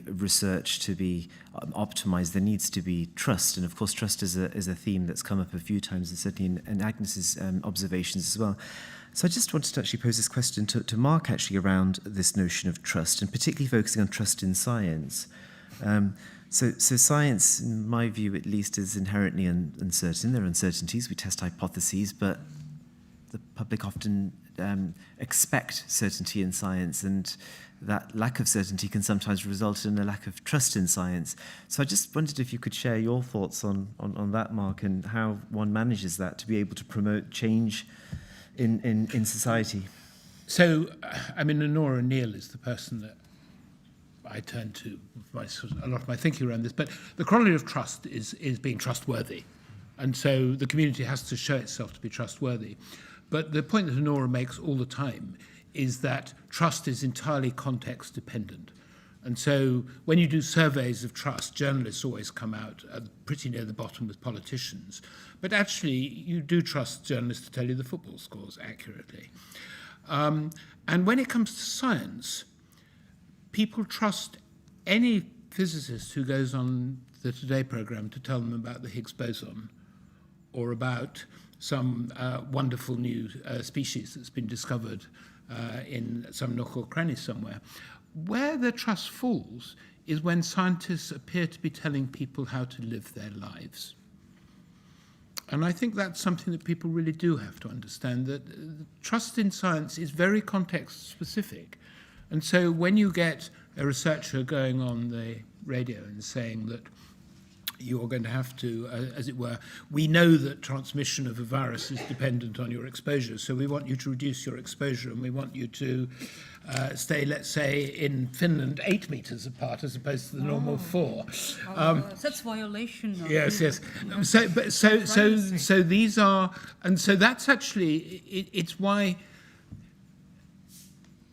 research to be optimized, there needs to be trust. And of course, trust is a theme that's come up a few times, and certainly in Agnes's observations as well. So I just wanted to actually pose this question to Mark, actually, around this notion of trust, and particularly focusing on trust in science. So science, in my view at least, is inherently uncertain. There are uncertainties. We test hypotheses, but the public often expect certainty in science, and that lack of certainty can sometimes result in a lack of trust in science. So I just wondered if you could share your thoughts on that, Mark, and how one manages that to be able to promote change in society. So, Nora Neal is the person that I turn to a lot of my thinking around this. But the corollary of trust is being trustworthy. And so the community has to show itself to be trustworthy. But the point that Nora makes all the time is that trust is entirely context dependent. And so when you do surveys of trust, journalists always come out pretty near the bottom with politicians. But actually, you do trust journalists to tell you the football scores accurately. And when it comes to science, people trust any physicist who goes on the Today programme to tell them about the Higgs boson or about some wonderful new species that's been discovered in some nook or cranny somewhere. Where the trust falls is when scientists appear to be telling people how to live their lives. And I think that's something that people really do have to understand, that trust in science is very context specific. And so when you get a researcher going on the radio and saying that you're going to have to, as it were, we know that transmission of a virus is dependent on your exposure, so we want you to reduce your exposure, and we want you to stay, let's say, in Finland 8 meters apart as opposed to the normal 4. That's violation. Yes. So these are, and so that's actually, it's why,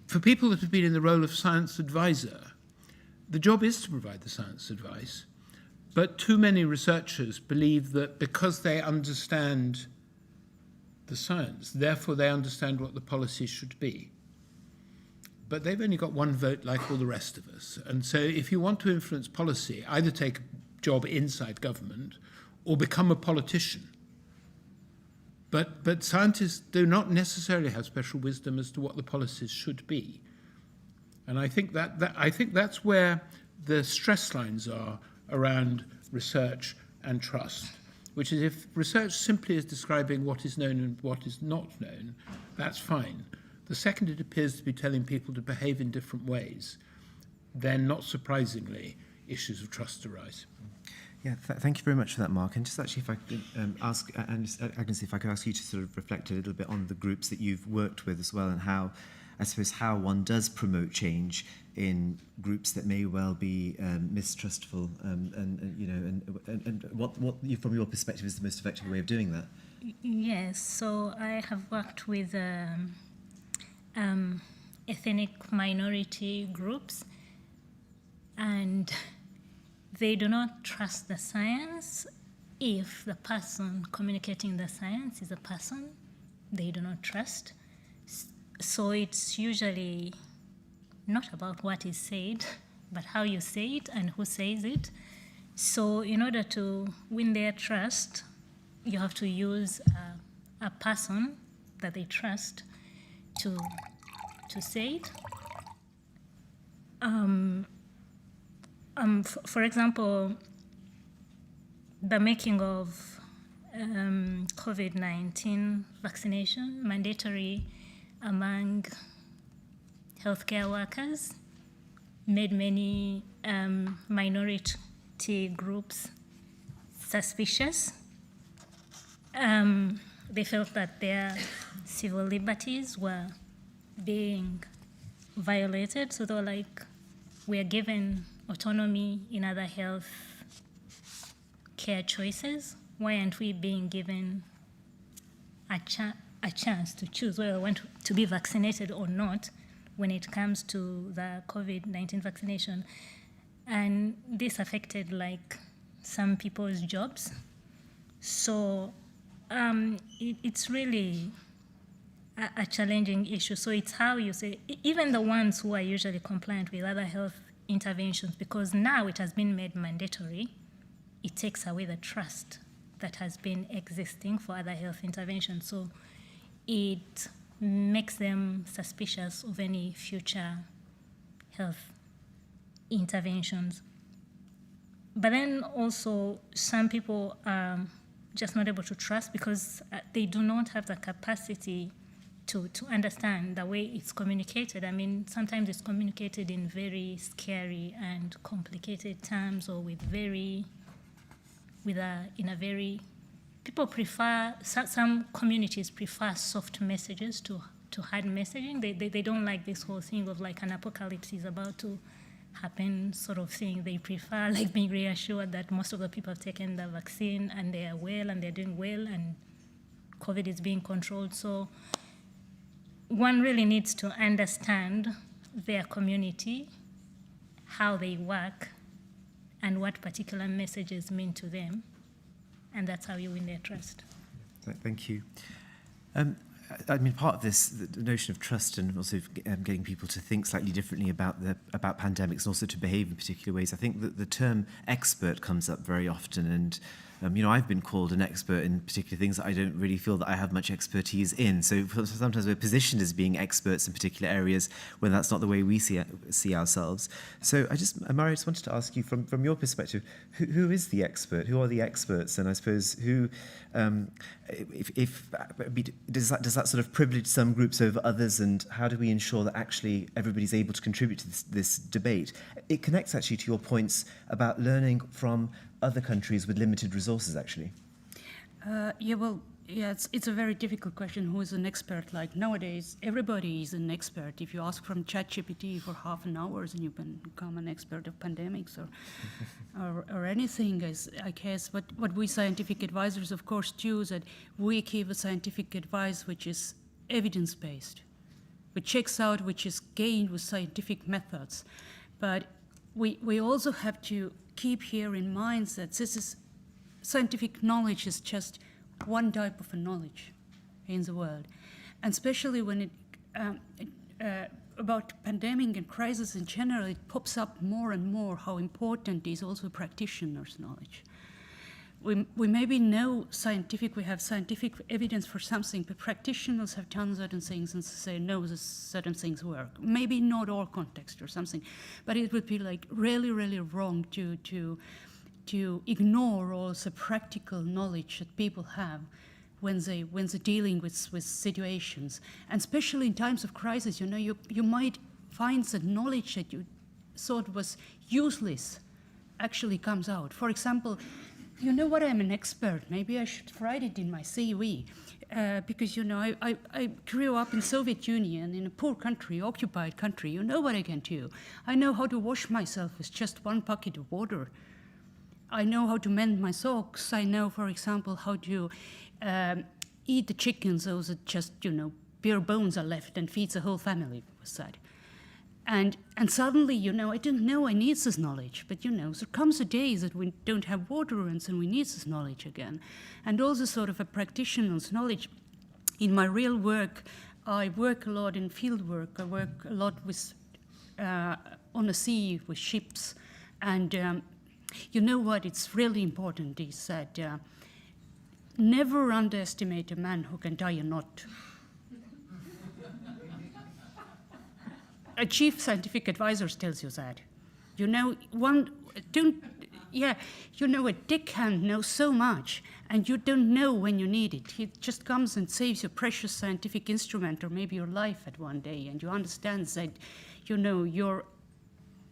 for people that have been in the role of science advisor, the job is to provide the science advice. But too many researchers believe that because they understand the science, therefore they understand what the policy should be. But they've only got one vote like all the rest of us. And so if you want to influence policy, either take a job inside government or become a politician. But scientists do not necessarily have special wisdom as to what the policies should be. And I think that's where the stress lines are around research and trust, which is if research simply is describing what is known and what is not known, that's fine. The second it appears to be telling people to behave in different ways, then not surprisingly, issues of trust arise. Yeah, thank you very much for that, Mark. And just actually, if I could ask Agnes, if I could ask you to sort of reflect a little bit on the groups that you've worked with as well, and how, I suppose, how one does promote change in groups that may well be mistrustful, and what from your perspective is the most effective way of doing that? Yes, so I have worked with ethnic minority groups, and they do not trust the science if the person communicating the science is a person they do not trust. So it's usually not about what is said, but how you say it and who says it. So in order to win their trust, you have to use a person that they trust to say it. For example, the making of COVID-19 vaccination mandatory among healthcare workers made many minority groups suspicious. They felt that their civil liberties were being violated, so they were like, we are given autonomy in other health care choices. Why aren't we being given a chance to choose whether we want to be vaccinated or not when it comes to the COVID-19 vaccination? And this affected like some people's jobs. So it's really a challenging issue. So it's how you say, even the ones who are usually compliant with other health interventions, because now it has been made mandatory, it takes away the trust that has been existing for other health interventions. So it makes them suspicious of any future health interventions. But then also some people are just not able to trust because they do not have the capacity to understand the way it's communicated. I mean, sometimes it's communicated in very scary and complicated terms, or people prefer, some communities prefer soft messages to hard messaging. They don't like this whole thing of like an apocalypse is about to happen sort of thing. They prefer like being reassured that most of the people have taken the vaccine and they are well and they're doing well and COVID is being controlled. So one really needs to understand their community, how they work, and what particular messages mean to them. And that's how you win their trust. Thank you. I mean, part of this, the notion of trust and also getting people to think slightly differently about pandemics and also to behave in particular ways. I think that the term expert comes up very often, and I've been called an expert in particular things that I don't really feel that I have much expertise in. So sometimes we're positioned as being experts in particular areas when that's not the way we see ourselves. So Maarja, I just wanted to ask you from your perspective, who is the expert? Who are the experts? And I suppose who, does that sort of privilege some groups over others? And how do we ensure that actually everybody's able to contribute to this debate? It connects actually to your points about learning from other countries with limited resources, actually. It's a very difficult question. Who is an expert? Like nowadays, everybody is an expert. If you ask from ChatGPT for half an hour, and you can become an expert of pandemics or anything. I guess what we scientific advisors, of course, do is that we give a scientific advice which is evidence-based, which checks out, which is gained with scientific methods. But we also have to keep here in mind that this is scientific knowledge is just one type of a knowledge in the world, and especially when it about pandemic and crisis in general, it pops up more and more how important is also practitioners' knowledge. We maybe know we have scientific evidence for something, but practitioners have done certain things and say, no, certain things work. Maybe not all context or something, but it would be like really, really wrong to ignore all the practical knowledge that people have when they're dealing with situations. And especially in times of crisis, you might find that knowledge that you thought was useless actually comes out. For example, You know what? I'm an expert. Maybe I should write it in my CV. Because, you know, I grew up in Soviet Union, in a poor country, occupied country. You know what I can do. I know how to wash myself with just one bucket of water. I know how to mend my socks. I know, for example, how to eat the chicken so that just, you know, bare bones are left and feeds a whole family with that. And suddenly, you know, I didn't know I need this knowledge, but, you know, there comes a day that we don't have water and then we need this knowledge again. And also sort of a practitioner's knowledge. In my real work, I work a lot in field work. I work a lot with on the sea with ships. And you know what, it's really important is that never underestimate a man who can tie a knot. A chief scientific advisor tells you that. You know, you know, a deckhand knows so much, and you don't know when you need it. He just comes and saves your precious scientific instrument, or maybe your life at one day, and you understand that, you know, your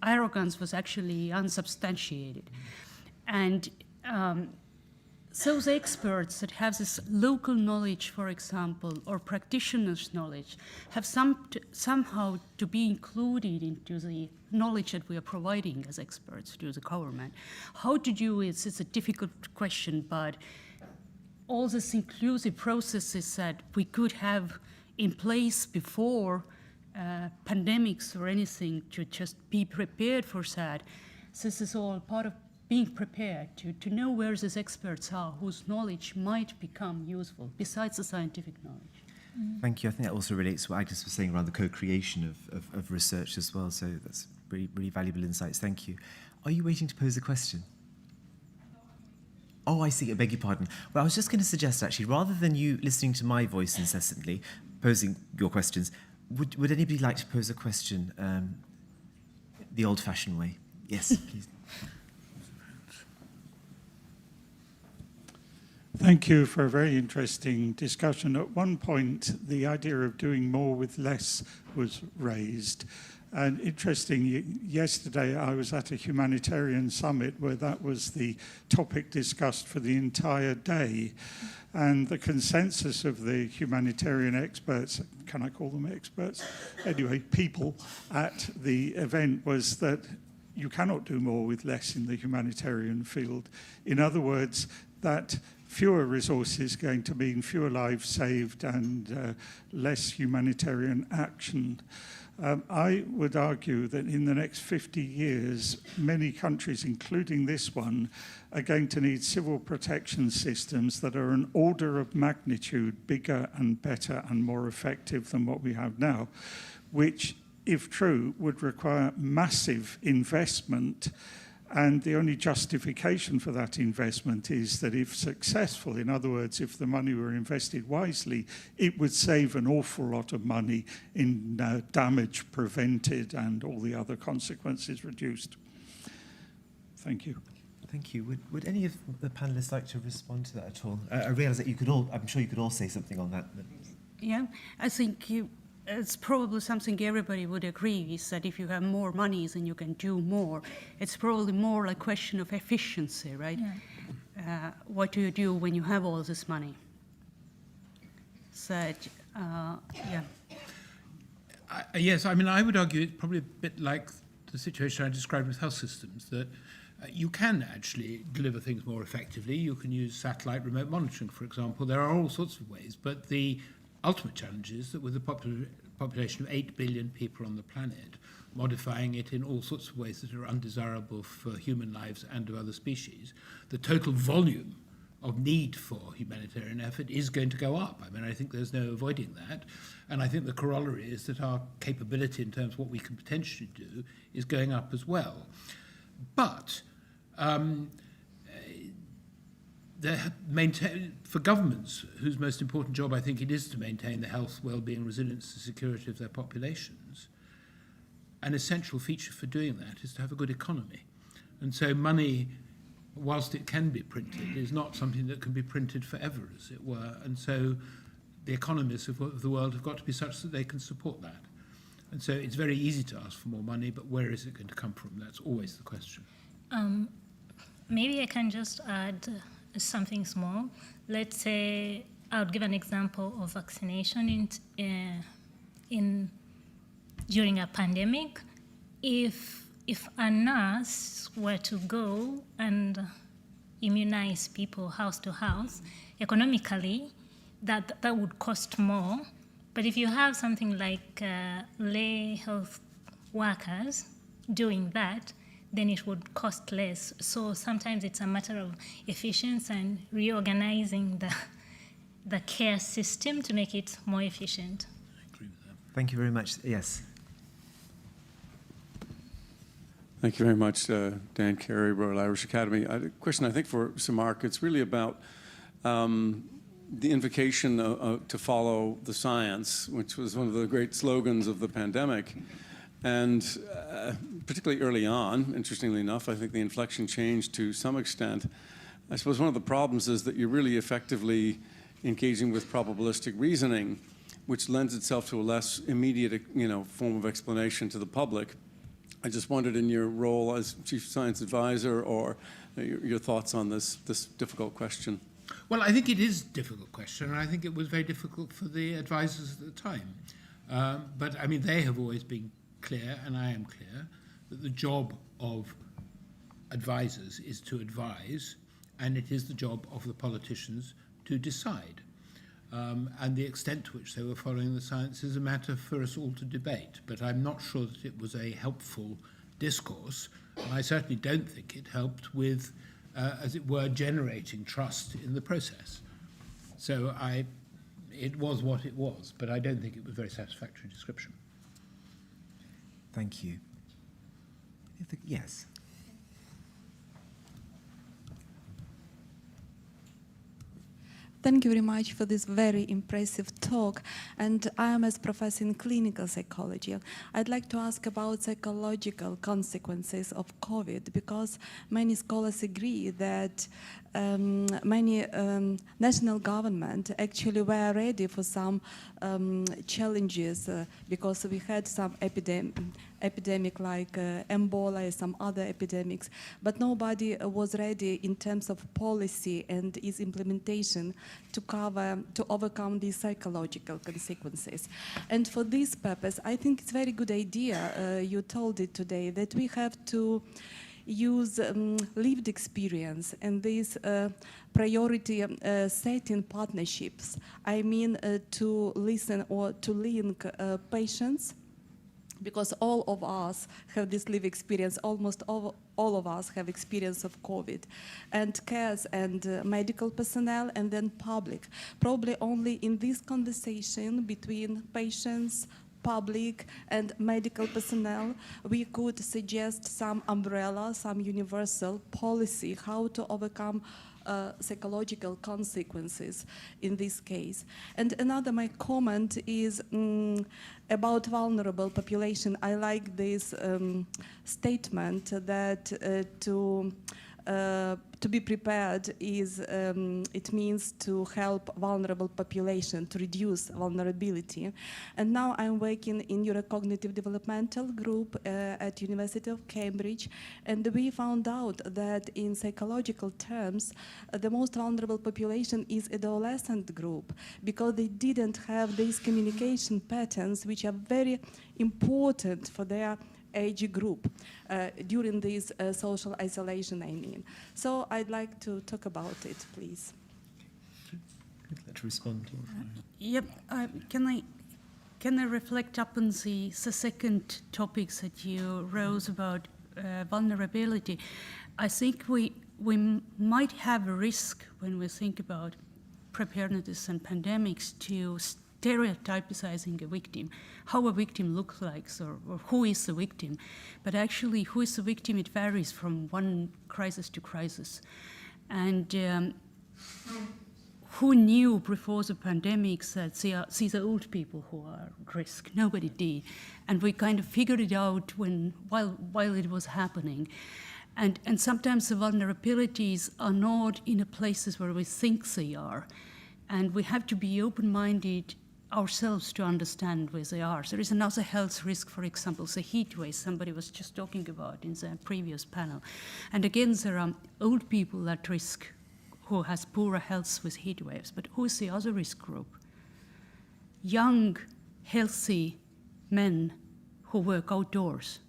arrogance was actually unsubstantiated. And those experts that have this local knowledge, for example, or practitioners' knowledge, have somehow to be included into the knowledge that we are providing as experts to the government. How to do it, it's a difficult question, but all these inclusive processes that we could have in place before pandemics or anything to just be prepared for that, this is all part of being prepared to know where these experts are, whose knowledge might become useful, besides the scientific knowledge. Thank you. I think that also relates to what Agnes was saying around the co-creation of research as well, so that's really, really valuable insights. Thank you. Are you waiting to pose a question? Oh, I see. I beg your pardon. Well, I was just going to suggest, actually, rather than you listening to my voice incessantly, posing your questions, would anybody like to pose a question the old-fashioned way? Yes, please. Thank you for a very interesting discussion. At one point, the idea of doing more with less was raised. And interesting, yesterday I was at a humanitarian summit where that was the topic discussed for the entire day. And the consensus of the humanitarian experts, can I call them experts? Anyway, people at the event was that you cannot do more with less in the humanitarian field. In other words, that fewer resources going to mean fewer lives saved and less humanitarian action. I would argue that in the next 50 years, many countries, including this one, are going to need civil protection systems that are an order of magnitude bigger and better and more effective than what we have now, which, if true, would require massive investment. And the only justification for that investment is that if successful, in other words, if the money were invested wisely, it would save an awful lot of money in damage prevented and all the other consequences reduced. Thank you. Thank you. Would any of the panelists like to respond to that at all? I realise that I'm sure you could all say something on that. But... Yeah, I think it's probably something everybody would agree is that if you have more money, then you can do more. It's probably more a question of efficiency, right? Yeah. What do you do when you have all this money? So, yeah. Yes, I mean, I would argue it's probably a bit like the situation I described with health systems, that you can actually deliver things more effectively. You can use satellite remote monitoring, for example. There are all sorts of ways, but the ultimate challenge is that with a population of 8 billion people on the planet, modifying it in all sorts of ways that are undesirable for human lives and of other species, the total volume of need for humanitarian effort is going to go up. I mean, I think there's no avoiding that. And I think the corollary is that our capability in terms of what we can potentially do is going up as well. But for governments, whose most important job I think it is to maintain the health, well-being, resilience and security of their populations, an essential feature for doing that is to have a good economy. And so money, whilst it can be printed, is not something that can be printed forever, as it were. And so the economies of the world have got to be such that they can support that. And so it's very easy to ask for more money, but where is it going to come from? That's always the question. Maybe I can just add something small. Let's say I would give an example of vaccination during a pandemic. If a nurse were to go and immunize people house to house, economically, that would cost more. But if you have something like lay health workers doing that, then it would cost less. So sometimes it's a matter of efficiency and reorganizing the care system to make it more efficient. I agree with that. Thank you very much. Yes. Thank you very much, Dan Carey, Royal Irish Academy. A question, I think, for Sir Mark. It's really about the invocation to follow the science, which was one of the great slogans of the pandemic. And particularly early on, interestingly enough, I think the inflection changed to some extent. I suppose one of the problems is that you're really effectively engaging with probabilistic reasoning, which lends itself to a less immediate, form of explanation to the public. I just wondered, in your role as Chief Science Advisor, or your thoughts on this difficult question. Well, I think it is a difficult question, and I think it was very difficult for the advisors at the time. But, I mean, they have always been clear, and I am clear, that the job of advisors is to advise, and it is the job of the politicians to decide. And the extent to which they were following the science is a matter for us all to debate. But I'm not sure that it was a helpful discourse. And I certainly don't think it helped with, as it were, generating trust in the process. So it was what it was, but I don't think it was a very satisfactory description. Thank you. Yes. Thank you very much for this very impressive talk. And I am a professor in clinical psychology. I'd like to ask about psychological consequences of COVID, because many scholars agree that many national government actually were ready for some challenges because we had some epidemic like Ebola, some other epidemics, but nobody was ready in terms of policy and its implementation to overcome these psychological consequences. And for this purpose, I think it's a very good idea, you told it today, that we have to use lived experience and these priority setting partnerships. I mean to listen or to link patients, because all of us have this lived experience, almost all of us have experience of COVID, and cares and medical personnel and then public. Probably only in this conversation between patients, public and medical personnel, we could suggest some umbrella, some universal policy, how to overcome psychological consequences in this case. And another my comment is about vulnerable population. I like this statement that to be prepared is, it means to help vulnerable population, to reduce vulnerability. And now I'm working in neurocognitive developmental group at University of Cambridge, and we found out that in psychological terms, the most vulnerable population is adolescent group, because they didn't have these communication patterns which are very important for their age group during this social isolation, I mean. So I'd like to talk about it, please. To respond. Yep. Can I reflect upon the second topics that you rose about vulnerability? I think we might have a risk when we think about preparedness and pandemics to stereotypizing a victim, how a victim looks like, or who is the victim. But actually, who is the victim, it varies from one crisis to crisis. And who knew before the pandemic that these are old people who are at risk? Nobody did. And we kind of figured it out while it was happening. And sometimes the vulnerabilities are not in the places where we think they are. And we have to be open-minded ourselves to understand where they are. So there is another health risk, for example, the heat wave somebody was just talking about in the previous panel. And again, there are old people at risk who has poorer health with heat waves. But who is the other risk group? Young, healthy men who work outdoors.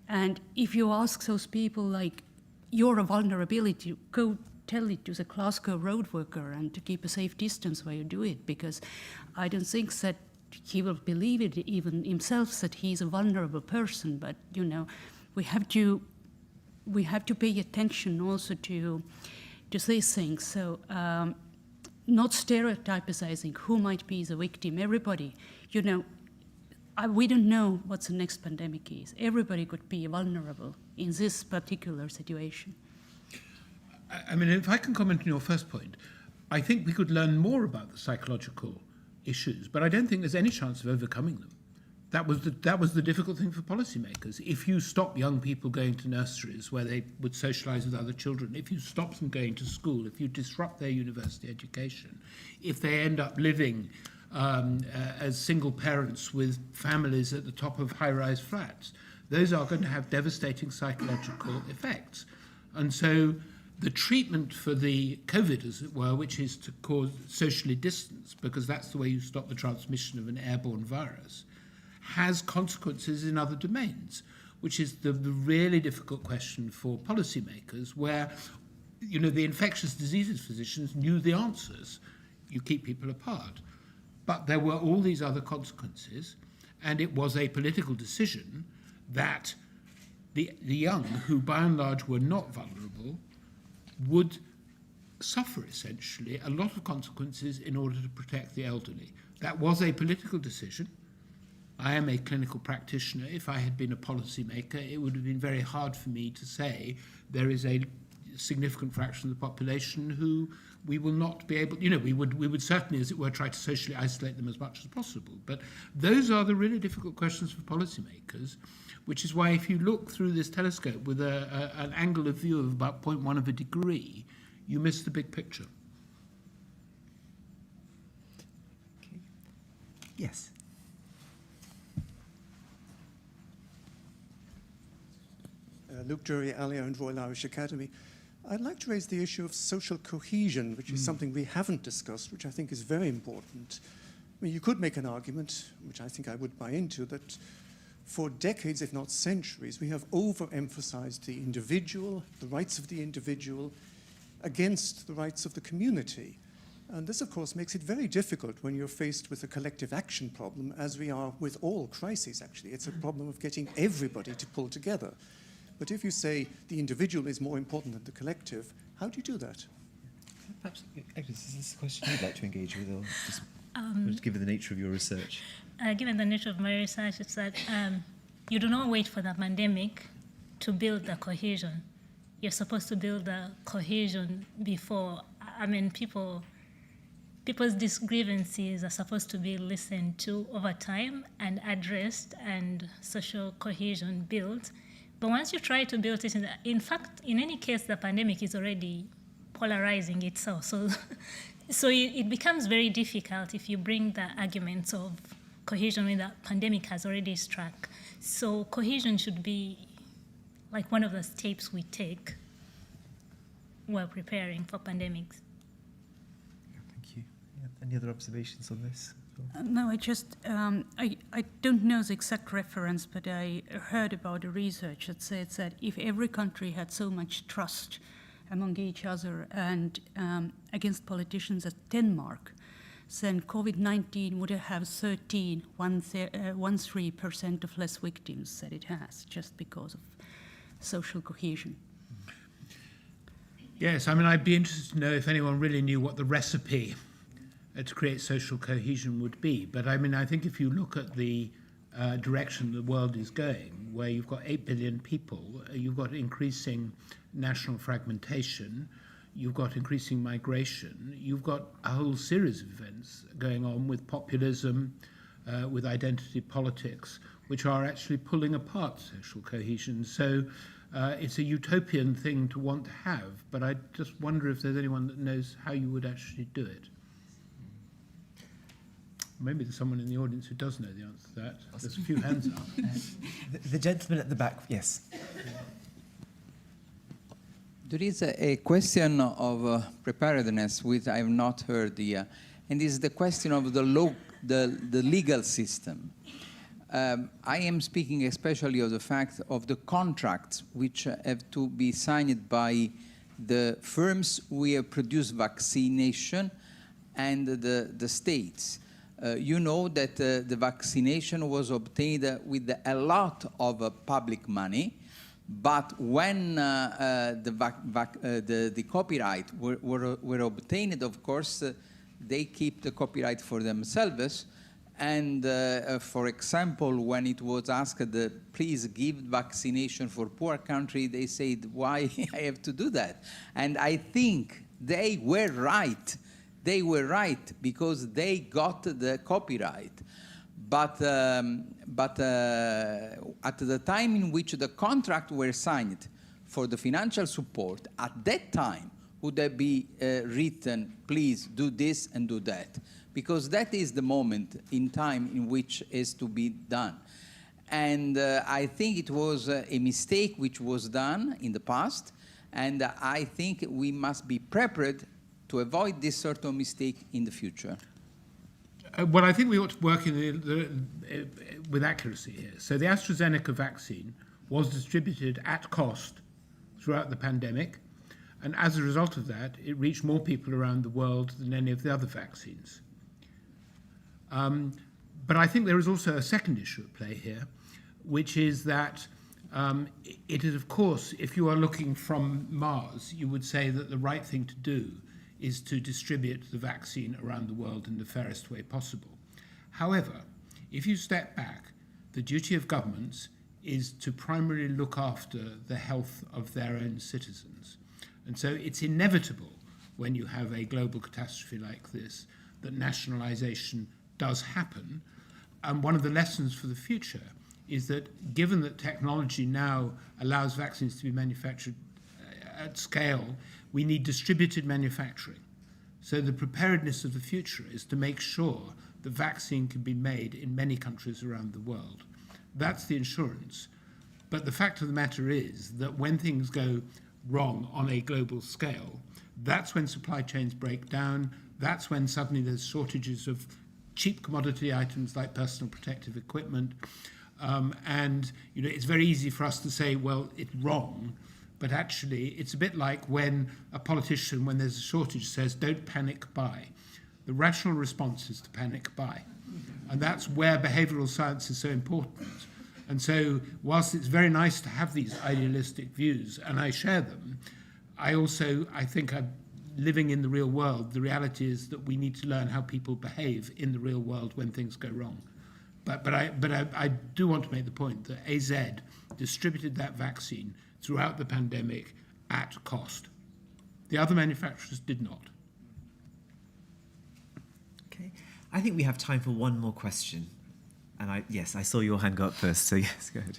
And if you ask those people, like, you're a vulnerability, go tell it to the Glasgow road worker and to keep a safe distance while you do it, because I don't think that he will believe it even himself that he's a vulnerable person. But, you know, we have to pay attention also to these things. So not stereotypizing who might be the victim. Everybody, you know, we don't know what the next pandemic is. Everybody could be vulnerable in this particular situation. I mean, if I can comment on your first point, I think we could learn more about the psychological issues, but I don't think there's any chance of overcoming them. That was the difficult thing for policymakers. If you stop young people going to nurseries where they would socialise with other children, if you stop them going to school, if you disrupt their university education, if they end up living as single parents with families at the top of high-rise flats, those are going to have devastating psychological effects. And so the treatment for the COVID, as it were, which is to cause socially distance, because that's the way you stop the transmission of an airborne virus, has consequences in other domains, which is the really difficult question for policymakers, where, you know, the infectious diseases physicians knew the answers. You keep people apart. But there were all these other consequences, and it was a political decision that the young, who by and large were not vulnerable, would suffer essentially a lot of consequences in order to protect the elderly. That was a political decision. I am a clinical practitioner. If I had been a policymaker, it would have been very hard for me to say there is a significant fraction of the population who we will not be able, you know, we would certainly, as it were, try to socially isolate them as much as possible. But those are the really difficult questions for policymakers, which is why if you look through this telescope with an angle of view of about 0.1 of a degree, you miss the big picture. Okay. Yes. Luke Jury, Alia and Royal Irish Academy. I'd like to raise the issue of social cohesion, which is something we haven't discussed, which I think is very important. I mean, you could make an argument, which I think I would buy into, that for decades, if not centuries, we have overemphasized the individual, the rights of the individual, against the rights of the community. And this, of course, makes it very difficult when you're faced with a collective action problem, as we are with all crises, actually. It's a problem of getting everybody to pull together. But if you say the individual is more important than the collective, how do you do that? Perhaps, Agnes, is this a question you'd like to engage with, or just given the nature of your research? Given the nature of my research, it's that you do not wait for the pandemic to build the cohesion. You're supposed to build the cohesion before. I mean, people's grievances are supposed to be listened to over time and addressed, and social cohesion built. But once you try to build it, in fact, in any case, the pandemic is already polarizing itself. So it becomes very difficult if you bring the arguments of cohesion when the pandemic has already struck. So cohesion should be like one of the steps we take while preparing for pandemics. Thank you. Any other observations on this? No, I just, I don't know the exact reference, but I heard about a research that said that if every country had so much trust among each other and against politicians as Denmark, then COVID-19 would have 13% of less victims than it has, just because of social cohesion. Yes, I mean, I'd be interested to know if anyone really knew what the recipe to create social cohesion would be. But I mean, I think if you look at the direction the world is going, where you've got 8 billion people, you've got increasing national fragmentation, you've got increasing migration, you've got a whole series of events going on with populism, with identity politics, which are actually pulling apart social cohesion. So it's a utopian thing to want to have, but I just wonder if there's anyone that knows how you would actually do it. Maybe there's someone in the audience who does know the answer to that. There's a few hands up. The gentleman at the back, yes. There is a question of preparedness which I have not heard here, and is the question of the legal system. I am speaking especially of the fact of the contracts which have to be signed by the firms who have produced vaccination and the states. You know that the vaccination was obtained with a lot of public money, but when the copyright were obtained, of course, they keep the copyright for themselves. And for example, when it was asked, please give vaccination for poor country, they said, why I have to do that? And I think they were right. They were right because they got the copyright. But at the time in which the contract were signed for the financial support, at that time would there be written, please do this and do that? Because that is the moment in time in which is to be done. And I think it was a mistake which was done in the past, and I think we must be prepared to avoid this sort of mistake in the future. Well, I think we ought to work with accuracy here. So the AstraZeneca vaccine was distributed at cost throughout the pandemic, and as a result of that, it reached more people around the world than any of the other vaccines. But I think there is also a second issue at play here, which is that it is, of course, if you are looking from Mars, you would say that the right thing to do is to distribute the vaccine around the world in the fairest way possible. However, if you step back, the duty of governments is to primarily look after the health of their own citizens. And so it's inevitable when you have a global catastrophe like this that nationalization does happen. And one of the lessons for the future is that given that technology now allows vaccines to be manufactured at scale, we need distributed manufacturing. So the preparedness of the future is to make sure the vaccine can be made in many countries around the world. That's the insurance. But the fact of the matter is that when things go wrong on a global scale, that's when supply chains break down, that's when suddenly there's shortages of cheap commodity items like personal protective equipment. And it's very easy for us to say, well, it's wrong, but actually it's a bit like when a politician, when there's a shortage, says, don't panic buy. The rational response is to panic buy. And that's where behavioral science is so important. And so whilst it's very nice to have these idealistic views, and I share them, I think I'm living in the real world. The reality is that we need to learn how people behave in the real world when things go wrong. But I do want to make the point that AZ distributed that vaccine throughout the pandemic at cost. The other manufacturers did not. Okay, I think we have time for one more question. And I saw your hand go up first, so yes, go ahead.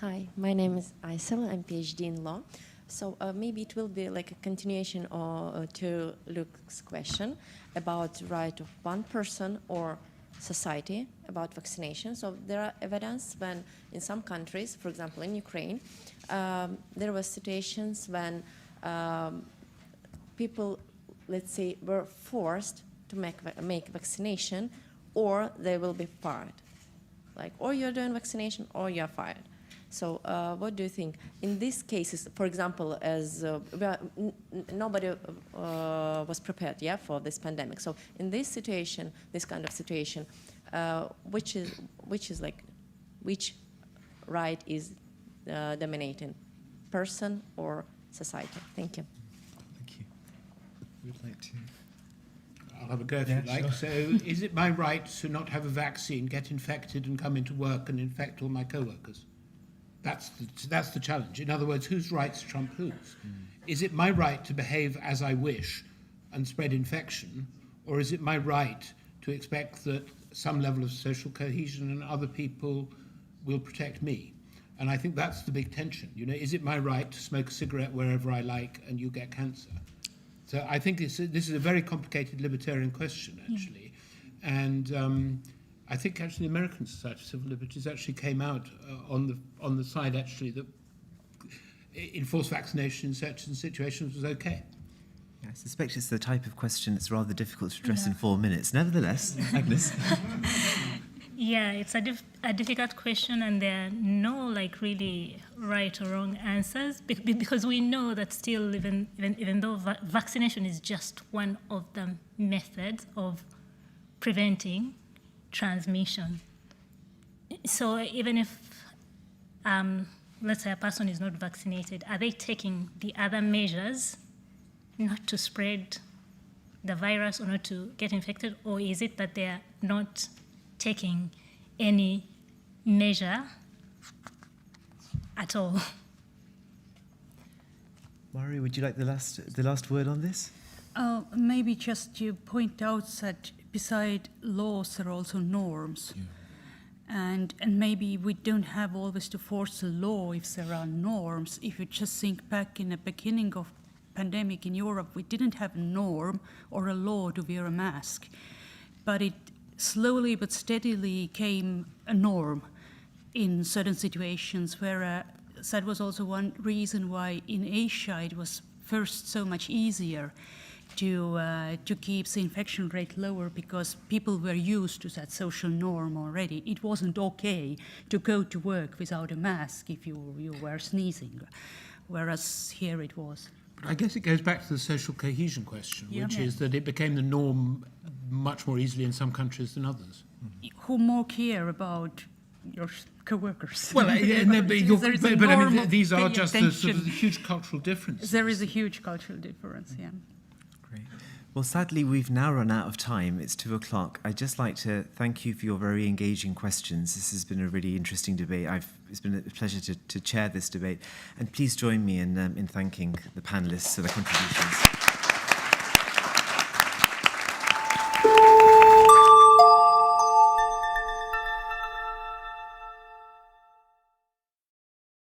Hi, my name is Aysel. I'm PhD in law. So maybe it will be like a continuation to Luke's question about right of one person or society about vaccination. So there are evidence when in some countries, for example in Ukraine, there were situations when people, let's say, were forced to make vaccination, or they will be fired. Like, or you're doing vaccination, or you're fired. So what do you think? In these cases, for example, as nobody was prepared, for this pandemic. So in this situation, this kind of situation, which right is dominating, person or society? Thank you. Thank you. Would like to? I'll have a go if you like. Sure. So is it my right to not have a vaccine, get infected and come into work and infect all my co-workers? That's the challenge. In other words, whose rights trump whose? Is it my right to behave as I wish and spread infection, or is it my right to expect that some level of social cohesion and other people will protect me? And I think that's the big tension. Is it my right to smoke a cigarette wherever I like and you get cancer? So I think this is a very complicated libertarian question, actually. And I think actually the American Society of Civil Liberties actually came out on the side actually that enforced vaccination in certain situations was okay. I suspect it's the type of question that's rather difficult to address in 4 minutes. Nevertheless, Agnes. Yeah, it's a difficult question, and there are no really right or wrong answers because we know that still, even though vaccination is just one of the methods of preventing transmission. So even if, let's say, a person is not vaccinated, are they taking the other measures not to spread the virus or not to get infected, or is it that they're not taking any measure at all? Maarja, would you like the last word on this? Maybe just to point out that beside laws there are also norms. And maybe we don't have always to force a law if there are norms. If you just think back in the beginning of pandemic in Europe, we didn't have a norm or a law to wear a mask. But it slowly but steadily came a norm in certain situations where that was also one reason why in Asia it was first so much easier to keep the infection rate lower because people were used to that social norm already. It wasn't okay to go to work without a mask if you were sneezing, whereas here it was. But I guess it goes back to the social cohesion question, which is that it became the norm much more easily in some countries than others. Who more care about your co-workers? Well, these are just the sort of huge cultural differences. There is a huge cultural difference, yeah. Great. Well, sadly, we've now run out of time. It's 2:00. I'd just like to thank you for your very engaging questions. This has been a really interesting debate. It's been a pleasure to chair this debate. And please join me in thanking the panelists for their contributions.